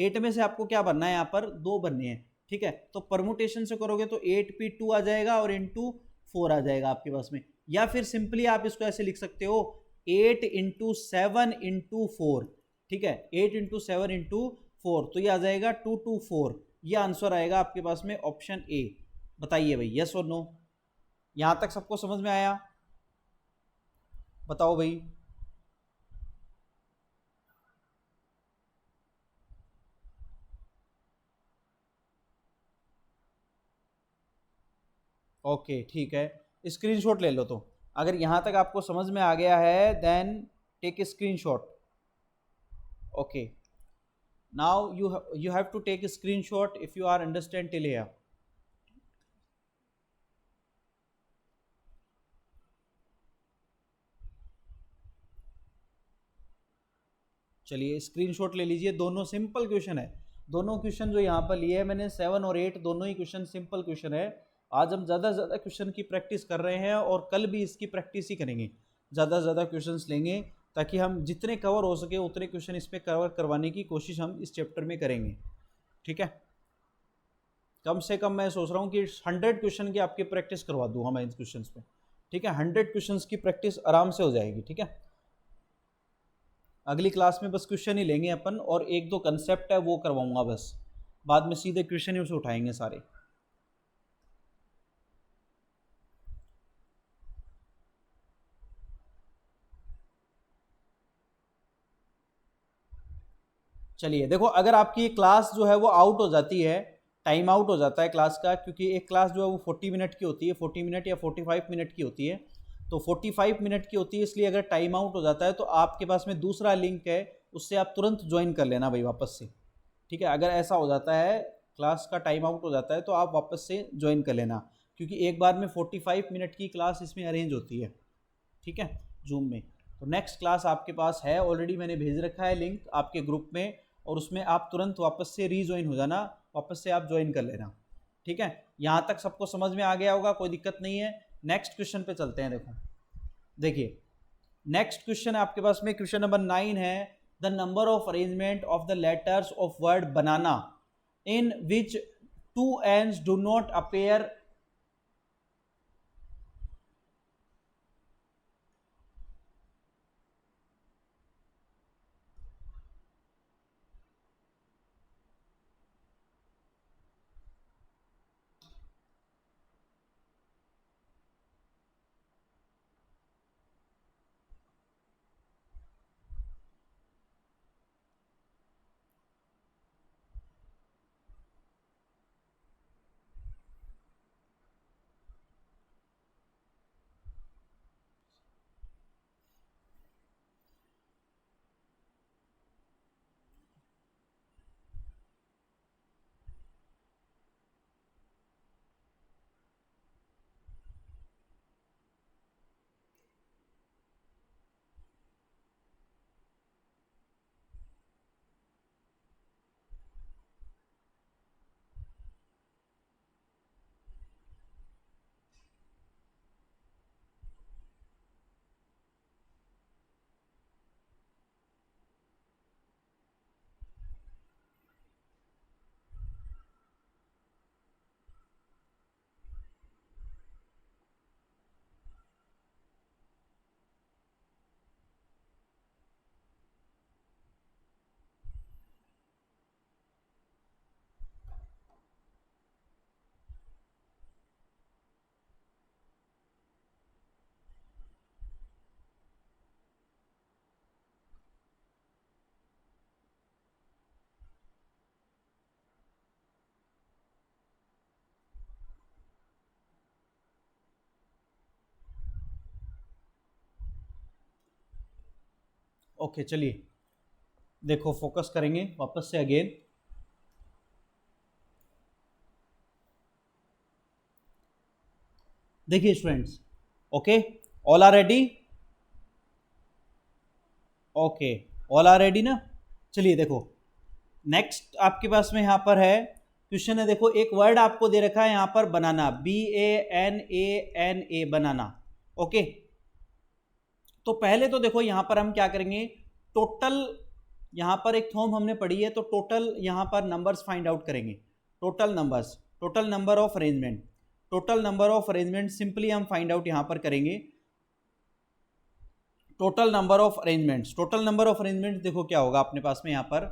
8 में से आपको क्या भरना है, यहाँ पर 2 भरने हैं। ठीक है, तो परमुटेशन से करोगे तो 8p2 आ जाएगा और इंटू 4 आ जाएगा आपके पास में, या फिर सिंपली आप इसको ऐसे लिख सकते हो 8 इंटू 7 इंटू 4। ठीक है, 8 इंटू 7 इंटू 4, तो ये आ जाएगा 224। ये आंसर आएगा आपके पास में ऑप्शन ए। बताइए भाई, यस और नो, यहां तक सबको समझ में आया, बताओ भाई। ओके ठीक है, स्क्रीनशॉट ले लो। तो अगर यहां तक आपको समझ में आ गया है then take a screenshot. Okay, now you have to take a screenshot if you are understand till here. चलिए स्क्रीनशॉट ले लीजिए, दोनों सिंपल क्वेश्चन है। दोनों क्वेश्चन जो यहाँ पर लिए मैंने 7 और 8, दोनों ही क्वेश्चन सिंपल क्वेश्चन है। आज हम ज़्यादा से ज़्यादा क्वेश्चन की प्रैक्टिस कर रहे हैं और कल भी इसकी प्रैक्टिस ही करेंगे, ज़्यादा से ज़्यादा क्वेश्चन लेंगे ताकि हम जितने कवर हो सके उतने क्वेश्चन इसमें कवर करवाने की कोशिश हम इस चैप्टर में करेंगे। ठीक है, कम से कम मैं सोच रहा हूँ कि 100 क्वेश्चन की आपकी प्रैक्टिस करवा दूँ मैं इन क्वेश्चन पे। ठीक है, 100 क्वेश्चन की प्रैक्टिस आराम से हो जाएगी। ठीक है, अगली क्लास में बस क्वेश्चन ही लेंगे अपन, और एक दो कंसेप्ट है वो करवाऊंगा बस, बाद में सीधे क्वेश्चन ही उसे उठाएंगे सारे। चलिए देखो, अगर आपकी क्लास जो है वो आउट हो जाती है, टाइम आउट हो जाता है क्लास का, क्योंकि एक क्लास जो है वो 40 मिनट की होती है, 40 मिनट या 45 मिनट की होती है, तो 45 मिनट की होती है, इसलिए अगर टाइम आउट हो जाता है तो आपके पास में दूसरा लिंक है, उससे आप तुरंत ज्वाइन कर लेना भाई वापस से। ठीक है, अगर ऐसा हो जाता है क्लास का टाइम आउट हो जाता है तो आप वापस से ज्वाइन कर लेना, क्योंकि एक बार में 45 मिनट की क्लास इसमें अरेंज होती है। ठीक है, जूम में। तो नेक्स्ट क्लास आपके पास है ऑलरेडी, मैंने भेज रखा है लिंक आपके ग्रुप में, और उसमें आप तुरंत वापस से रीज्वाइन हो जाना, वापस से आप ज्वाइन कर लेना। ठीक है, यहाँ तक सबको समझ में आ गया होगा, कोई दिक्कत नहीं है। नेक्स्ट क्वेश्चन पे चलते हैं। देखो देखिए, नेक्स्ट क्वेश्चन आपके पास में क्वेश्चन नंबर 9 है, the number of arrangement of the letters of word banana in which two N's do not appear. Okay चलिए देखो फोकस करेंगे वापस से अगेन। देखिए students, okay all are ready, okay all are ready ना। चलिए देखो नेक्स्ट आपके पास में यहाँ पर है क्वेश्चन है, देखो एक वर्ड आपको दे रखा है यहाँ पर बनाना, BANANA बनाना। ओके तो पहले तो देखो यहाँ पर हम क्या करेंगे, टोटल यहाँ पर एक थॉर्म हमने पढ़ी है तो टोटल यहाँ पर नंबर्स फाइंड आउट करेंगे। Total numbers, total number of arrangement, total number of arrangement simply हम फाइंड आउट यहाँ पर करेंगे। Total number of arrangements, total number of arrangements देखो क्या होगा अपने पास में यहाँ पर,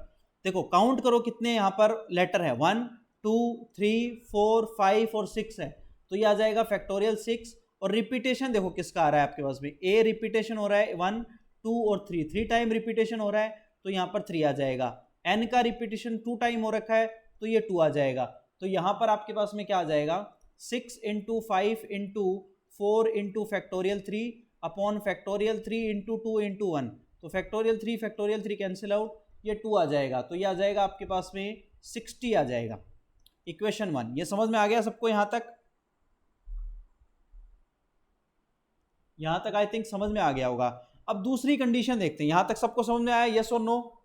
देखो काउंट करो कितने यहाँ पर लेटर है, 1 2 3 4 5 और 6 है, तो ये आ जाएगा फैक्टोरियल 6। और रिपीटेशन देखो किसका आ रहा है आपके पास में, ए रिपीटेशन हो रहा है 1 2 और 3 टाइम रिपीटेशन हो रहा है तो यहाँ पर 3 आ जाएगा। एन का रिपीटेशन 2 टाइम हो रखा है तो ये 2 आ जाएगा। तो यहाँ पर आपके पास में क्या आ जाएगा, 6 × 5 × 4 × फैक्टोरियल 3 अपॉन फैक्टोरियल 3 × 2 × 1, तो फैक्टोरियल 3 कैंसिल आउट, ये 2 आ जाएगा। तो ये आ जाएगा आपके पास में 60 आ जाएगा। इक्वेशन 1 ये समझ में आ गया सबको यहाँ तक? यहाँ तक आई थिंक समझ में आ गया होगा। अब दूसरी कंडीशन देखते हैं, यहाँ तक सबको समझ में आया, यस और नो?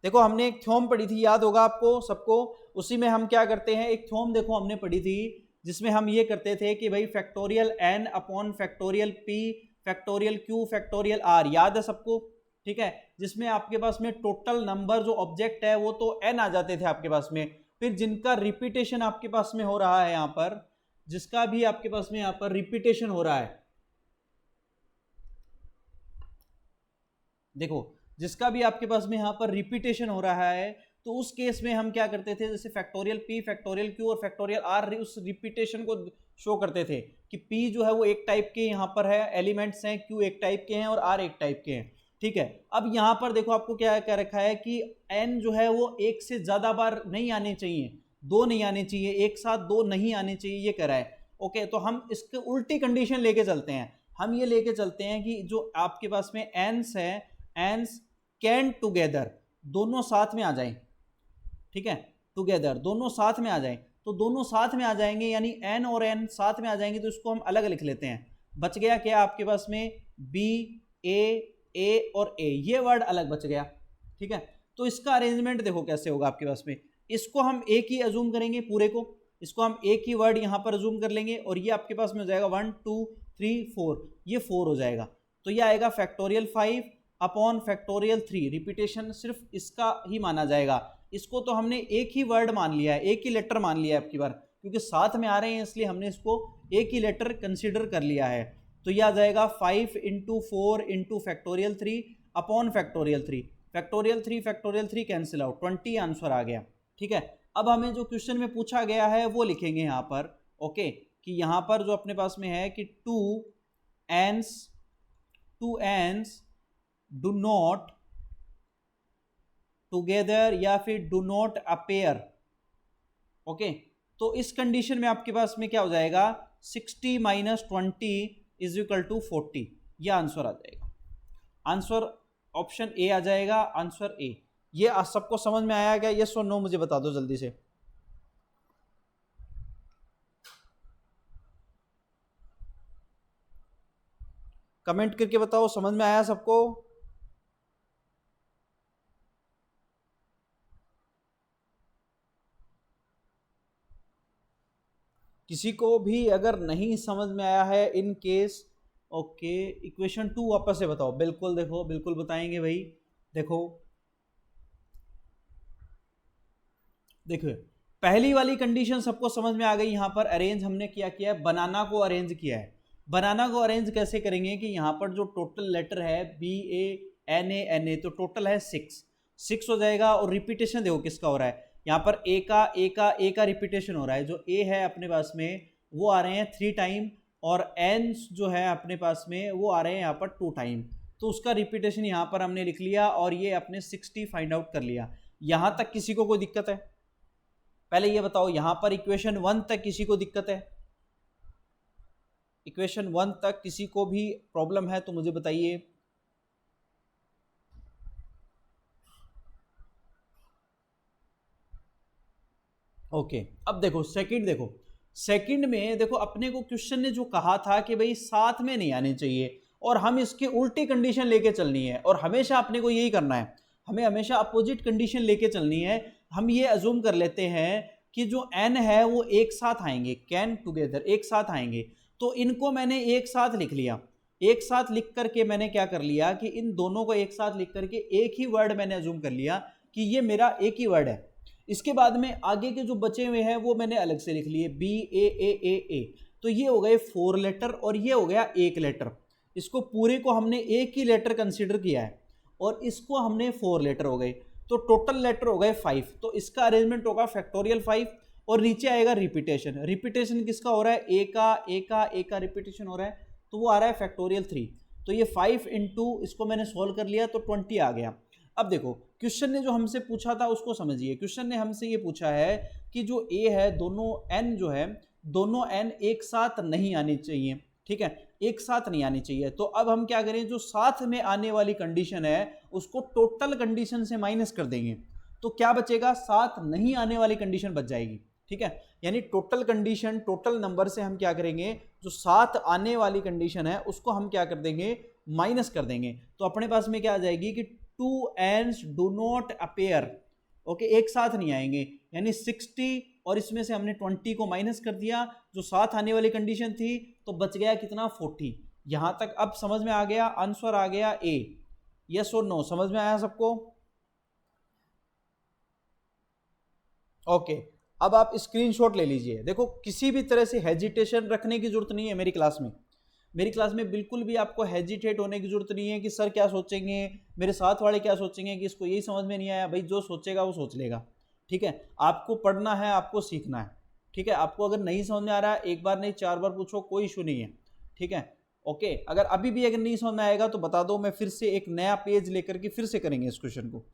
देखो हमने एक थ्योरम पढ़ी थी, याद होगा आपको सबको, उसी में हम क्या करते हैं, एक थ्योरम देखो हमने पढ़ी थी जिसमें हम ये करते थे कि भाई factorial n upon factorial p factorial q factorial r, याद है सबको? ठीक है, जिसमें आपके पास में टोटल नंबर जो ऑब्जेक्ट है वो तो n आ जाते थे आपके पास में, फिर जिनका रिपीटेशन आपके पास में हो रहा है यहाँ पर, जिसका भी आपके पास में यहाँ पर रिपीटेशन हो रहा है, देखो जिसका भी आपके पास में यहाँ पर रिपीटेशन हो रहा है तो उस केस में हम क्या करते थे, जैसे फैक्टोरियल p फैक्टोरियल q और फैक्टोरियल r उस रिपीटेशन को शो करते थे कि p जो है वो एक टाइप के यहाँ पर है एलिमेंट्स हैं, q एक टाइप के हैं और r एक टाइप के हैं। ठीक है, अब यहाँ पर देखो आपको क्या कह रखा है कि n जो है वो एक से ज्यादा बार नहीं आने चाहिए, 2 नहीं आने चाहिए, एक साथ 2 नहीं आने चाहिए, ये कह रहा है। ओके तो हम इसके उल्टी कंडीशन लेके चलते हैं, हम ये लेके चलते हैं कि जो आपके पास में एंस है, एंस कैन टुगेदर, दोनों साथ में आ जाएं। ठीक है, टुगेदर दोनों साथ में आ जाएं, तो दोनों साथ में आ जाएंगे यानी एन और एन साथ में आ जाएंगे, तो इसको हम अलग लिख लेते हैं। बच गया क्या आपके पास में, बी ए और ए, ये वर्ड अलग बच गया। ठीक है, तो इसका अरेंजमेंट देखो कैसे होगा आपके पास में, इसको हम एक ही अजूम करेंगे, पूरे को इसको हम एक ही वर्ड यहाँ पर अजूम कर लेंगे और ये आपके पास में हो जाएगा 1 2 3 4, ये 4 हो जाएगा। तो ये आएगा फैक्टोरियल 5 अपॉन फैक्टोरियल 3, रिपीटेशन सिर्फ इसका ही माना जाएगा, इसको तो हमने एक ही वर्ड मान लिया है, एक ही लेटर मान लिया है आपकी बार, क्योंकि साथ में आ रहे हैं इसलिए हमने इसको एक ही लेटर कंसीडर कर लिया है। तो यह आ जाएगा 5 × 4 × factorial 3 upon factorial 3, factorial 3 cancel out, 20 answer आ गया। ठीक है, अब हमें जो क्वेश्चन में पूछा गया है वो लिखेंगे यहाँ पर। ओके कि यहाँ पर जो अपने पास में है कि to N's do not together या फिर डू नॉट अपेयर। ओके तो इस कंडीशन में आपके पास में क्या हो जाएगा, 60 - 20 = 40, यह आंसर आ जाएगा। आंसर ऑप्शन ए आ जाएगा, आंसर ए। ये सबको समझ में आया क्या, यस और नो मुझे बता दो जल्दी से। कमेंट करके बताओ समझ में आया सबको? किसी को भी अगर नहीं समझ में आया है इन केस, ओके इक्वेशन 2 वापस से बताओ। बिल्कुल देखो, बिल्कुल बताएंगे भाई। देखो पहली वाली कंडीशन सबको समझ में आ गई, यहाँ पर अरेंज हमने क्या किया है, बनाना को अरेंज किया है। बनाना को अरेंज कैसे करेंगे कि यहाँ पर जो टोटल लेटर है BANA, तो टोटल है 6 हो जाएगा। और रिपीटेशन देखो किसका हो रहा है, यहाँ पर ए का रिपीटेशन हो रहा है, जो ए है अपने पास में वो आ रहे हैं 3 टाइम, और एन जो है अपने पास में वो आ रहे हैं यहाँ पर 2 टाइम, तो उसका रिपीटेशन यहाँ पर हमने लिख लिया और ये अपने 60 फाइंड आउट कर लिया। यहाँ तक किसी को कोई दिक्कत है? पहले ये बताओ, यहाँ पर इक्वेशन 1 तक किसी को दिक्कत है? इक्वेशन 1 तक किसी को भी प्रॉब्लम है तो मुझे बताइए। ओके अब देखो सेकंड, देखो सेकंड में देखो अपने को क्वेश्चन ने जो कहा था कि भाई साथ में नहीं आने चाहिए और हम इसकी उल्टी कंडीशन लेके चलनी है, और हमेशा अपने को यही करना है, हमें हमेशा अपोजिट कंडीशन लेके चलनी है। हम ये अज्यूम कर लेते हैं कि जो n है वो एक साथ आएंगे, कैन टुगेदर एक साथ आएंगे, तो इनको मैंने एक साथ लिख लिया। एक साथ लिख करके मैंने क्या कर लिया कि इन दोनों को एक साथ लिख करके एक ही वर्ड मैंने अज्यूम कर लिया कि ये मेरा एक ही वर्ड है। इसके बाद में आगे के जो बचे हुए हैं वो मैंने अलग से लिख लिए, BAAAA। तो ये हो गए 4 लेटर और ये हो गया एक लेटर। इसको पूरे को हमने एक ही लेटर कंसीडर किया है और इसको हमने 4 लेटर हो गए, तो टोटल लेटर हो गए 5। तो इसका अरेंजमेंट होगा फैक्टोरियल 5 और नीचे आएगा रिपीटेशन। रिपीटेशन किसका हो रहा है, ए का रिपीटेशन हो रहा है, तो वो आ रहा है फैक्टोरियल 3। तो ये 5 इंटू इसको मैंने सोल्व कर लिया तो 20 आ गया। अब देखो क्वेश्चन ने जो हमसे पूछा था उसको समझिए। क्वेश्चन ने हमसे ये पूछा है कि जो ए है दोनों एन जो है दोनों एन एक साथ नहीं आनी चाहिए, ठीक है, एक साथ नहीं आनी चाहिए। तो अब हम क्या करें, जो साथ में आने वाली कंडीशन है उसको टोटल कंडीशन से माइनस कर देंगे, तो क्या बचेगा, साथ नहीं आने वाली कंडीशन बच जाएगी, ठीक है। यानी टोटल कंडीशन, टोटल नंबर से हम क्या करेंगे, जो साथ आने वाली कंडीशन है उसको हम क्या कर देंगे, माइनस कर देंगे। तो अपने पास में क्या आ जाएगी कि 2 ends do not appear, okay, एक साथ नहीं आएंगे, यानी 60 और इसमें से हमने 20 को माइनस कर दिया, जो साथ आने वाली कंडीशन थी, तो बच गया कितना, 40। यहां तक अब समझ में आ गया, आंसर आ गया ए, यस और नो, समझ में आया सबको? ओके अब आप स्क्रीनशॉट ले लीजिए। देखो किसी भी तरह से हेजिटेशन रखने की जरूरत नहीं है मेरी क्लास में, मेरी क्लास में बिल्कुल भी आपको हेजिटेट होने की जरूरत नहीं है कि सर क्या सोचेंगे, मेरे साथ वाले क्या सोचेंगे, कि इसको यही समझ में नहीं आया। भाई जो सोचेगा वो सोच लेगा, ठीक है। आपको पढ़ना है, आपको सीखना है, ठीक है। आपको अगर नहीं समझ में आ रहा है, एक बार नहीं 4 बार पूछो, कोई इशू नहीं है, ठीक है। ओके अगर अभी भी अगर नहीं समझ में आएगा तो बता दो, मैं फिर से एक नया पेज लेकर के फिर से करेंगे इस क्वेश्चन को,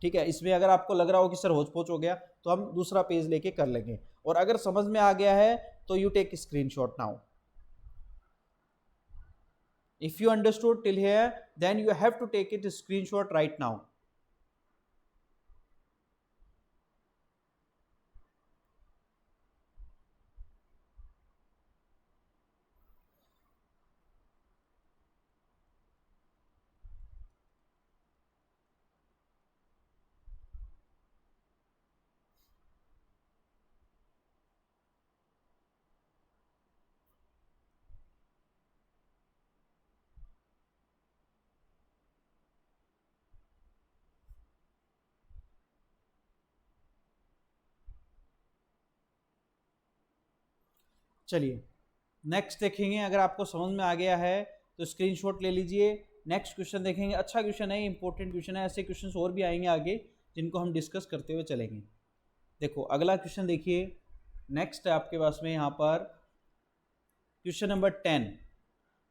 ठीक है। इसमें अगर आपको लग रहा हो कि सर होच पोच हो गया तो हम दूसरा पेज लेके कर लेंगे, और अगर समझ में आ गया है तो you take screenshot now. If you understood till here, then you have to take it a screenshot right now. चलिए नेक्स्ट देखेंगे, अगर आपको समझ में आ गया है तो स्क्रीनशॉट ले लीजिए। नेक्स्ट क्वेश्चन देखेंगे, अच्छा क्वेश्चन है, इंपॉर्टेंट क्वेश्चन है, ऐसे क्वेश्चन और भी आएंगे आगे जिनको हम डिस्कस करते हुए चलेंगे। देखो अगला क्वेश्चन देखिए, नेक्स्ट है आपके पास में यहाँ पर क्वेश्चन नंबर 10।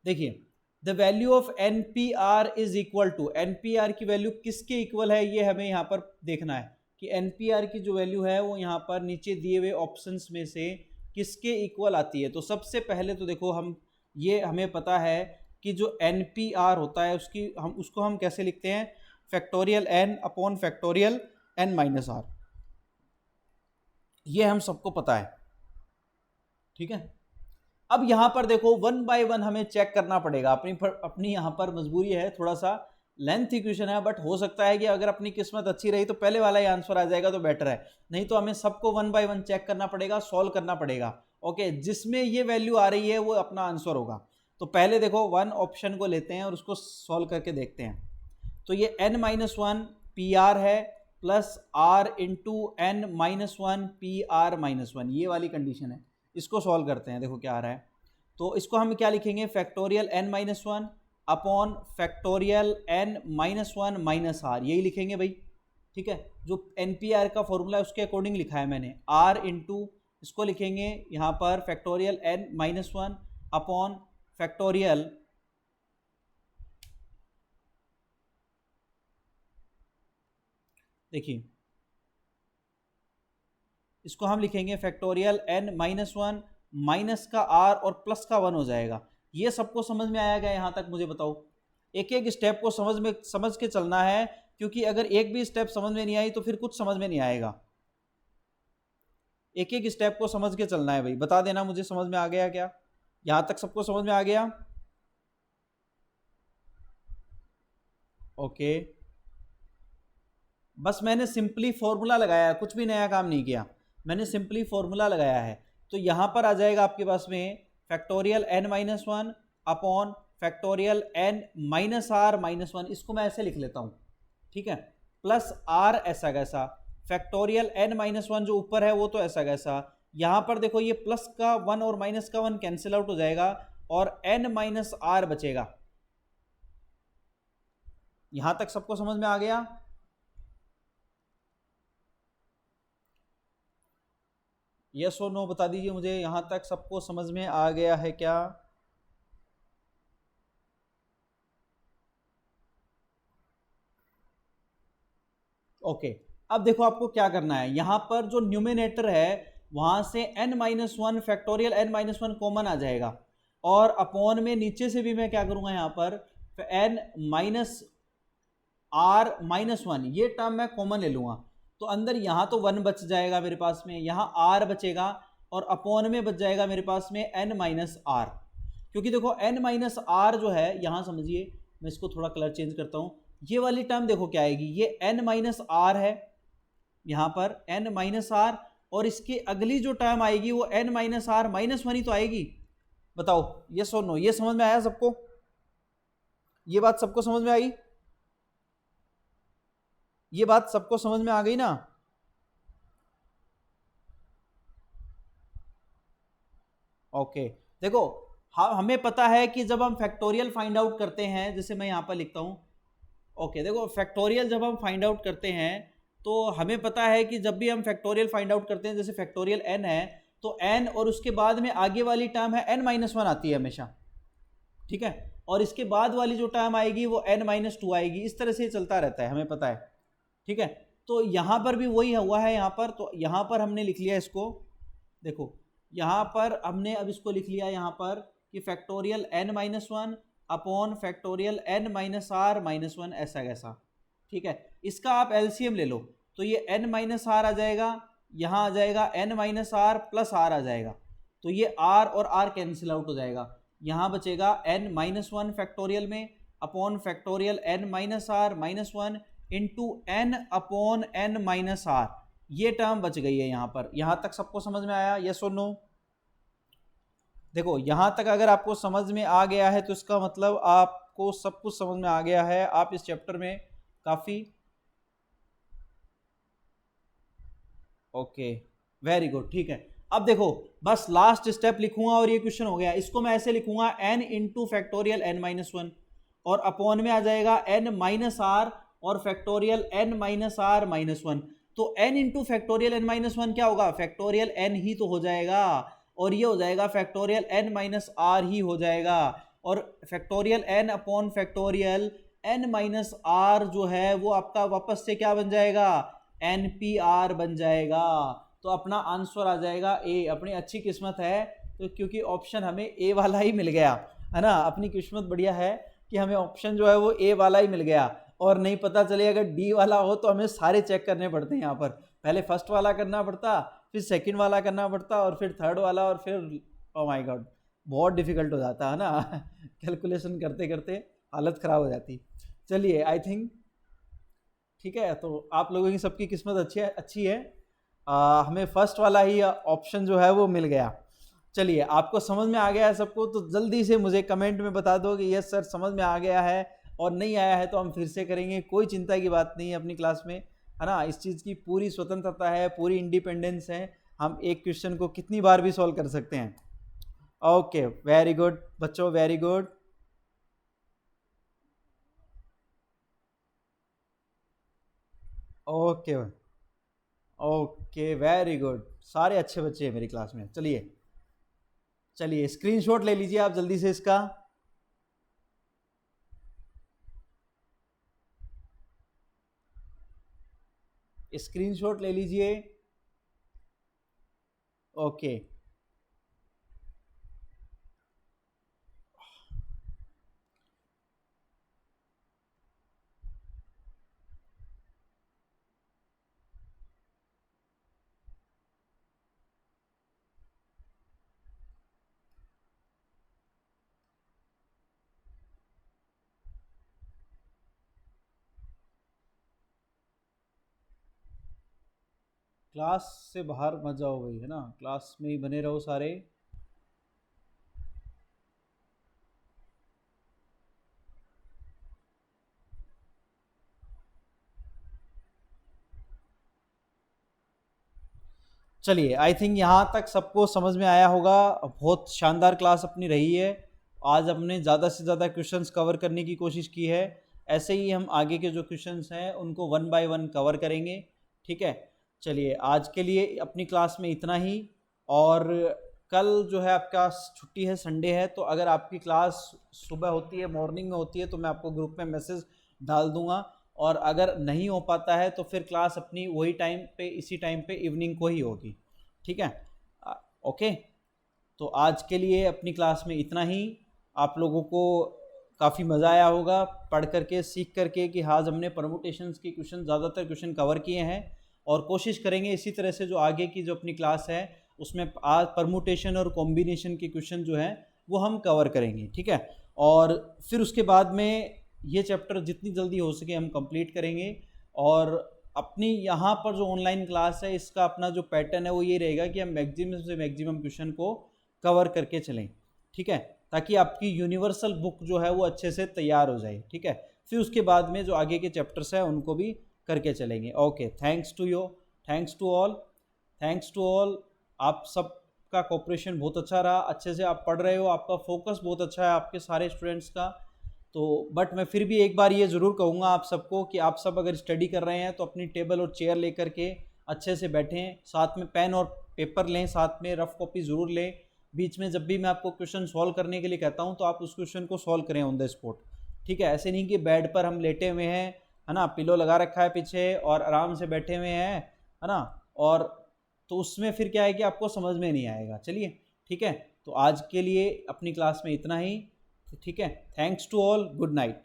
देखिए the value of NPR is equal to, NPR की वैल्यू किसके इक्वल है, ये हमें यहाँ पर देखना है कि NPR की जो वैल्यू है वो यहाँ पर नीचे दिए हुए ऑप्शंस में से किसके इक्वल आती है। तो सबसे पहले तो देखो हम ये हमें पता है कि जो NPR होता है उसको हम कैसे लिखते हैं, factorial n upon factorial n minus r, ये हम सबको पता है, ठीक है। अब यहां पर देखो 1 बाय 1 हमें चेक करना पड़ेगा, अपनी यहां पर मजबूरी है, थोड़ा सा लेंथ इक्वेशन है, बट हो सकता है कि अगर अपनी किस्मत अच्छी रही तो पहले वाला ही आंसर आ जाएगा तो बेटर है, नहीं तो हमें सबको 1 बाय 1 चेक करना पड़ेगा, सॉल्व करना पड़ेगा। ओके जिसमें ये वैल्यू आ रही है वो अपना आंसर होगा। तो पहले देखो 1 ऑप्शन को लेते हैं और उसको सॉल्व करके देखते हैं। तो ये n-1 PR है plus r into n-1 PR-1, ये वाली कंडीशन है। इसको सॉल्व करते हैं, देखो क्या आ रहा है। तो इसको हम क्या लिखेंगे, factorial n-1 upon factorial n-1 minus r, यही लिखेंगे भाई, ठीक है। जो NPR का फॉर्मूला है उसके अकॉर्डिंग लिखा है मैंने, r इंटू इसको लिखेंगे यहाँ पर फैक्टोरियल n-1 अपॉन फैक्टोरियल, देखिए इसको हम लिखेंगे फैक्टोरियल n-1 माइनस का r और प्लस का 1 हो जाएगा। ये सबको समझ में आया गया यहाँ तक, मुझे बताओ। एक एक स्टेप को समझ के चलना है, क्योंकि अगर एक भी स्टेप समझ में नहीं आई तो फिर कुछ समझ में नहीं आएगा। एक एक स्टेप को समझ के चलना है भाई। बता देना मुझे समझ में आ गया क्या, यहां तक सबको समझ में आ गया? ओके, बस मैंने सिंपली फॉर्मूला लगाया, कुछ भी नया काम नहीं किया, मैंने सिंपली फॉर्मूला लगाया है। तो यहां पर आ जाएगा आपके पास में factorial n minus one upon factorial n minus r minus one, इसको मैं ऐसे लिख लेता हूं, ठीक है, प्लस आर ऐसा कैसा, फैक्टोरियल n माइनस वन जो ऊपर है वो तो ऐसा कैसा, यहां पर देखो ये प्लस का वन और माइनस का वन कैंसिल आउट हो जाएगा और n माइनस आर बचेगा। यहां तक सबको समझ में आ गया? यस और नो बता दीजिए मुझे, यहां तक सबको समझ में आ गया है क्या? ओके, अब देखो आपको क्या करना है, यहां पर जो न्यूमिनेटर है वहां से n minus one factorial n minus one common आ जाएगा, और अपॉन में नीचे से भी मैं क्या करूंगा यहां पर n minus r minus one, ये टर्म मैं कॉमन ले लूंगा, तो अंदर यहां तो वन बच जाएगा मेरे पास में, यहां आर बचेगा, और अपॉन में बच जाएगा मेरे पास में n माइनस आर। क्योंकि देखो n माइनस आर जो है, यहां समझिए, मैं इसको थोड़ा कलर चेंज करता हूं, ये वाली टर्म देखो क्या आएगी, ये n माइनस आर है, यहां पर n माइनस आर, और इसकी अगली जो टर्म आएगी वो n minus r minus one ही तो आएगी। बताओ ये सो नो, ये समझ में आया सबको? ये बात सबको समझ में आई? ये बात सबको समझ में आ गई ना? ओके, देखो हमें पता है कि जब हम फैक्टोरियल फाइंड आउट करते हैं, जैसे मैं यहां पर लिखता हूं, ओके देखो फैक्टोरियल जब हम फाइंड आउट करते हैं तो हमें पता है कि जब भी हम फैक्टोरियल फाइंड आउट करते हैं, जैसे फैक्टोरियल n है, तो n और उसके बाद में आगे वाली टर्म है n माइनस वन आती है हमेशा, ठीक है, और इसके बाद वाली जो टर्म आएगी वो n माइनस टू आएगी, इस तरह से चलता रहता है, हमें पता है, ठीक है। तो यहां पर भी वही हुआ है यहां पर, तो यहां पर हमने लिख लिया इसको, देखो यहां पर हमने अब इसको लिख लिया यहां पर कि factorial n minus one upon factorial n minus r minus one, ऐसा कैसा, ठीक है। इसका आप एलसीएम ले लो, तो ये n माइनस आर आ जाएगा, यहां आ जाएगा n minus r plus r आ जाएगा, तो ये r और r कैंसिल आउट हो जाएगा, यहां बचेगा n माइनस वन फैक्टोरियल में upon factorial n minus r minus one into n upon n minus r, ये टर्म बच गई है यहां पर। यहां तक सबको समझ में आया, यस और नो? देखो यहां तक अगर आपको समझ में आ गया है तो इसका मतलब आपको सब कुछ समझ में आ गया है, आप इस चैप्टर में काफी, ओके वेरी गुड, ठीक है। अब देखो बस लास्ट स्टेप लिखूंगा और ये क्वेश्चन हो गया, इसको मैं ऐसे लिखूंगा n into factorial n minus one, और अपॉन में आ जाएगा n माइनस आर और factorial n minus r minus one, तो n into factorial n minus one क्या होगा, फैक्टोरियल n ही तो हो जाएगा, और ये हो जाएगा फैक्टोरियल n माइनस आर ही हो जाएगा, और factorial n upon factorial n minus r जो है वो आपका वापस से क्या बन जाएगा, NPR बन जाएगा। तो अपना आंसर आ जाएगा ए, अपनी अच्छी किस्मत है तो, क्योंकि ऑप्शन हमें ए वाला ही मिल गया है ना, अपनी किस्मत बढ़िया है कि हमें ऑप्शन जो है वो ए वाला ही मिल गया, और नहीं पता चले अगर डी वाला हो तो हमें सारे चेक करने पड़ते हैं यहाँ पर, पहले फर्स्ट वाला करना पड़ता, फिर सेकंड वाला करना पड़ता, और फिर थर्ड वाला, और फिर ओ माय गॉड बहुत डिफिकल्ट हो जाता है ना कैलकुलेशन करते करते हालत ख़राब हो जाती। चलिए आई थिंक ठीक है, तो आप लोगों की सबकी किस्मत अच्छी है, हमें फर्स्ट वाला ही ऑप्शन जो है वो मिल गया। चलिए आपको समझ में आ गया है सबको, तो जल्दी से मुझे कमेंट में बता दो कि यस सर समझ में आ गया है, और नहीं आया है तो हम फिर से करेंगे, कोई चिंता की बात नहीं है अपनी क्लास में, है ना, इस चीज़ की पूरी स्वतंत्रता है, पूरी इंडिपेंडेंस है, हम एक क्वेश्चन को कितनी बार भी सॉल्व कर सकते हैं। ओके वेरी गुड बच्चों, very good, okay okay very good, सारे अच्छे बच्चे हैं मेरी क्लास में। चलिए चलिए स्क्रीनशॉट ले लीजिए आप जल्दी से इसका, स्क्रीनशॉट ले लीजिए। ओके क्लास से बाहर मत जाओ भाई, है ना, क्लास में ही बने रहो सारे। चलिए, आई थिंक यहाँ तक सबको समझ में आया होगा। बहुत शानदार क्लास अपनी रही है। आज हमने ज़्यादा से ज़्यादा क्वेश्चंस कवर करने की कोशिश की है। ऐसे ही हम आगे के जो क्वेश्चंस हैं उनको वन बाय वन कवर करेंगे, ठीक है। चलिए, आज के लिए अपनी क्लास में इतना ही। और कल जो है आपका छुट्टी है, संडे है, तो अगर आपकी क्लास सुबह होती है, मॉर्निंग में होती है, तो मैं आपको ग्रुप में मैसेज डाल दूंगा। और अगर नहीं हो पाता है तो फिर क्लास अपनी वही टाइम पे, इसी टाइम पे इवनिंग को ही होगी, ठीक है। ओके, तो आज के लिए अपनी क्लास में इतना ही। आप लोगों को काफ़ी मज़ा आया होगा पढ़ करके, सीख करके कि आज हमने परमुटेशंस के क्वेश्चन, ज़्यादातर क्वेश्चन कवर किए हैं। और कोशिश करेंगे इसी तरह से जो आगे की जो अपनी क्लास है उसमें आज परमुटेशन और कॉम्बिनेशन के क्वेश्चन जो हैं वो हम कवर करेंगे, ठीक है। और फिर उसके बाद में ये चैप्टर जितनी जल्दी हो सके हम कंप्लीट करेंगे। और अपनी यहाँ पर जो ऑनलाइन क्लास है इसका अपना जो पैटर्न है वो ये रहेगा कि हम मैक्सिमम से मैक्सिमम क्वेश्चन को कवर करके चलें, ठीक है, ताकि आपकी यूनिवर्सल बुक जो है वो अच्छे से तैयार हो जाए, ठीक है। फिर उसके बाद में जो आगे के चैप्टर्स हैं उनको भी करके चलेंगे। Okay, thanks to you, thanks to all, thanks to all. आप सबका कोऑपरेशन बहुत अच्छा रहा, अच्छे से आप पढ़ रहे हो, आपका फोकस बहुत अच्छा है आपके सारे स्टूडेंट्स का। तो बट मैं फिर भी एक बार ये ज़रूर कहूँगा आप सबको कि आप सब अगर स्टडी कर रहे हैं तो अपनी टेबल और चेयर लेकर के अच्छे से बैठें, साथ में पेन और पेपर लें, साथ में रफ कॉपी ज़रूर लें। बीच में जब भी मैं आपको क्वेश्चन सॉल्व करने के लिए कहता हूँ तो आप उस क्वेश्चन को सॉल्व करें ऑन द स्पॉट, ठीक है। ऐसे नहीं कि बेड पर हम लेटे हुए हैं, है ना, पिलो लगा रखा है पीछे और आराम से बैठे हुए हैं, है ना, और तो उसमें फिर क्या है कि आपको समझ में नहीं आएगा। चलिए, ठीक है, तो आज के लिए अपनी क्लास में इतना ही, ठीक है। Thanks to all, good night.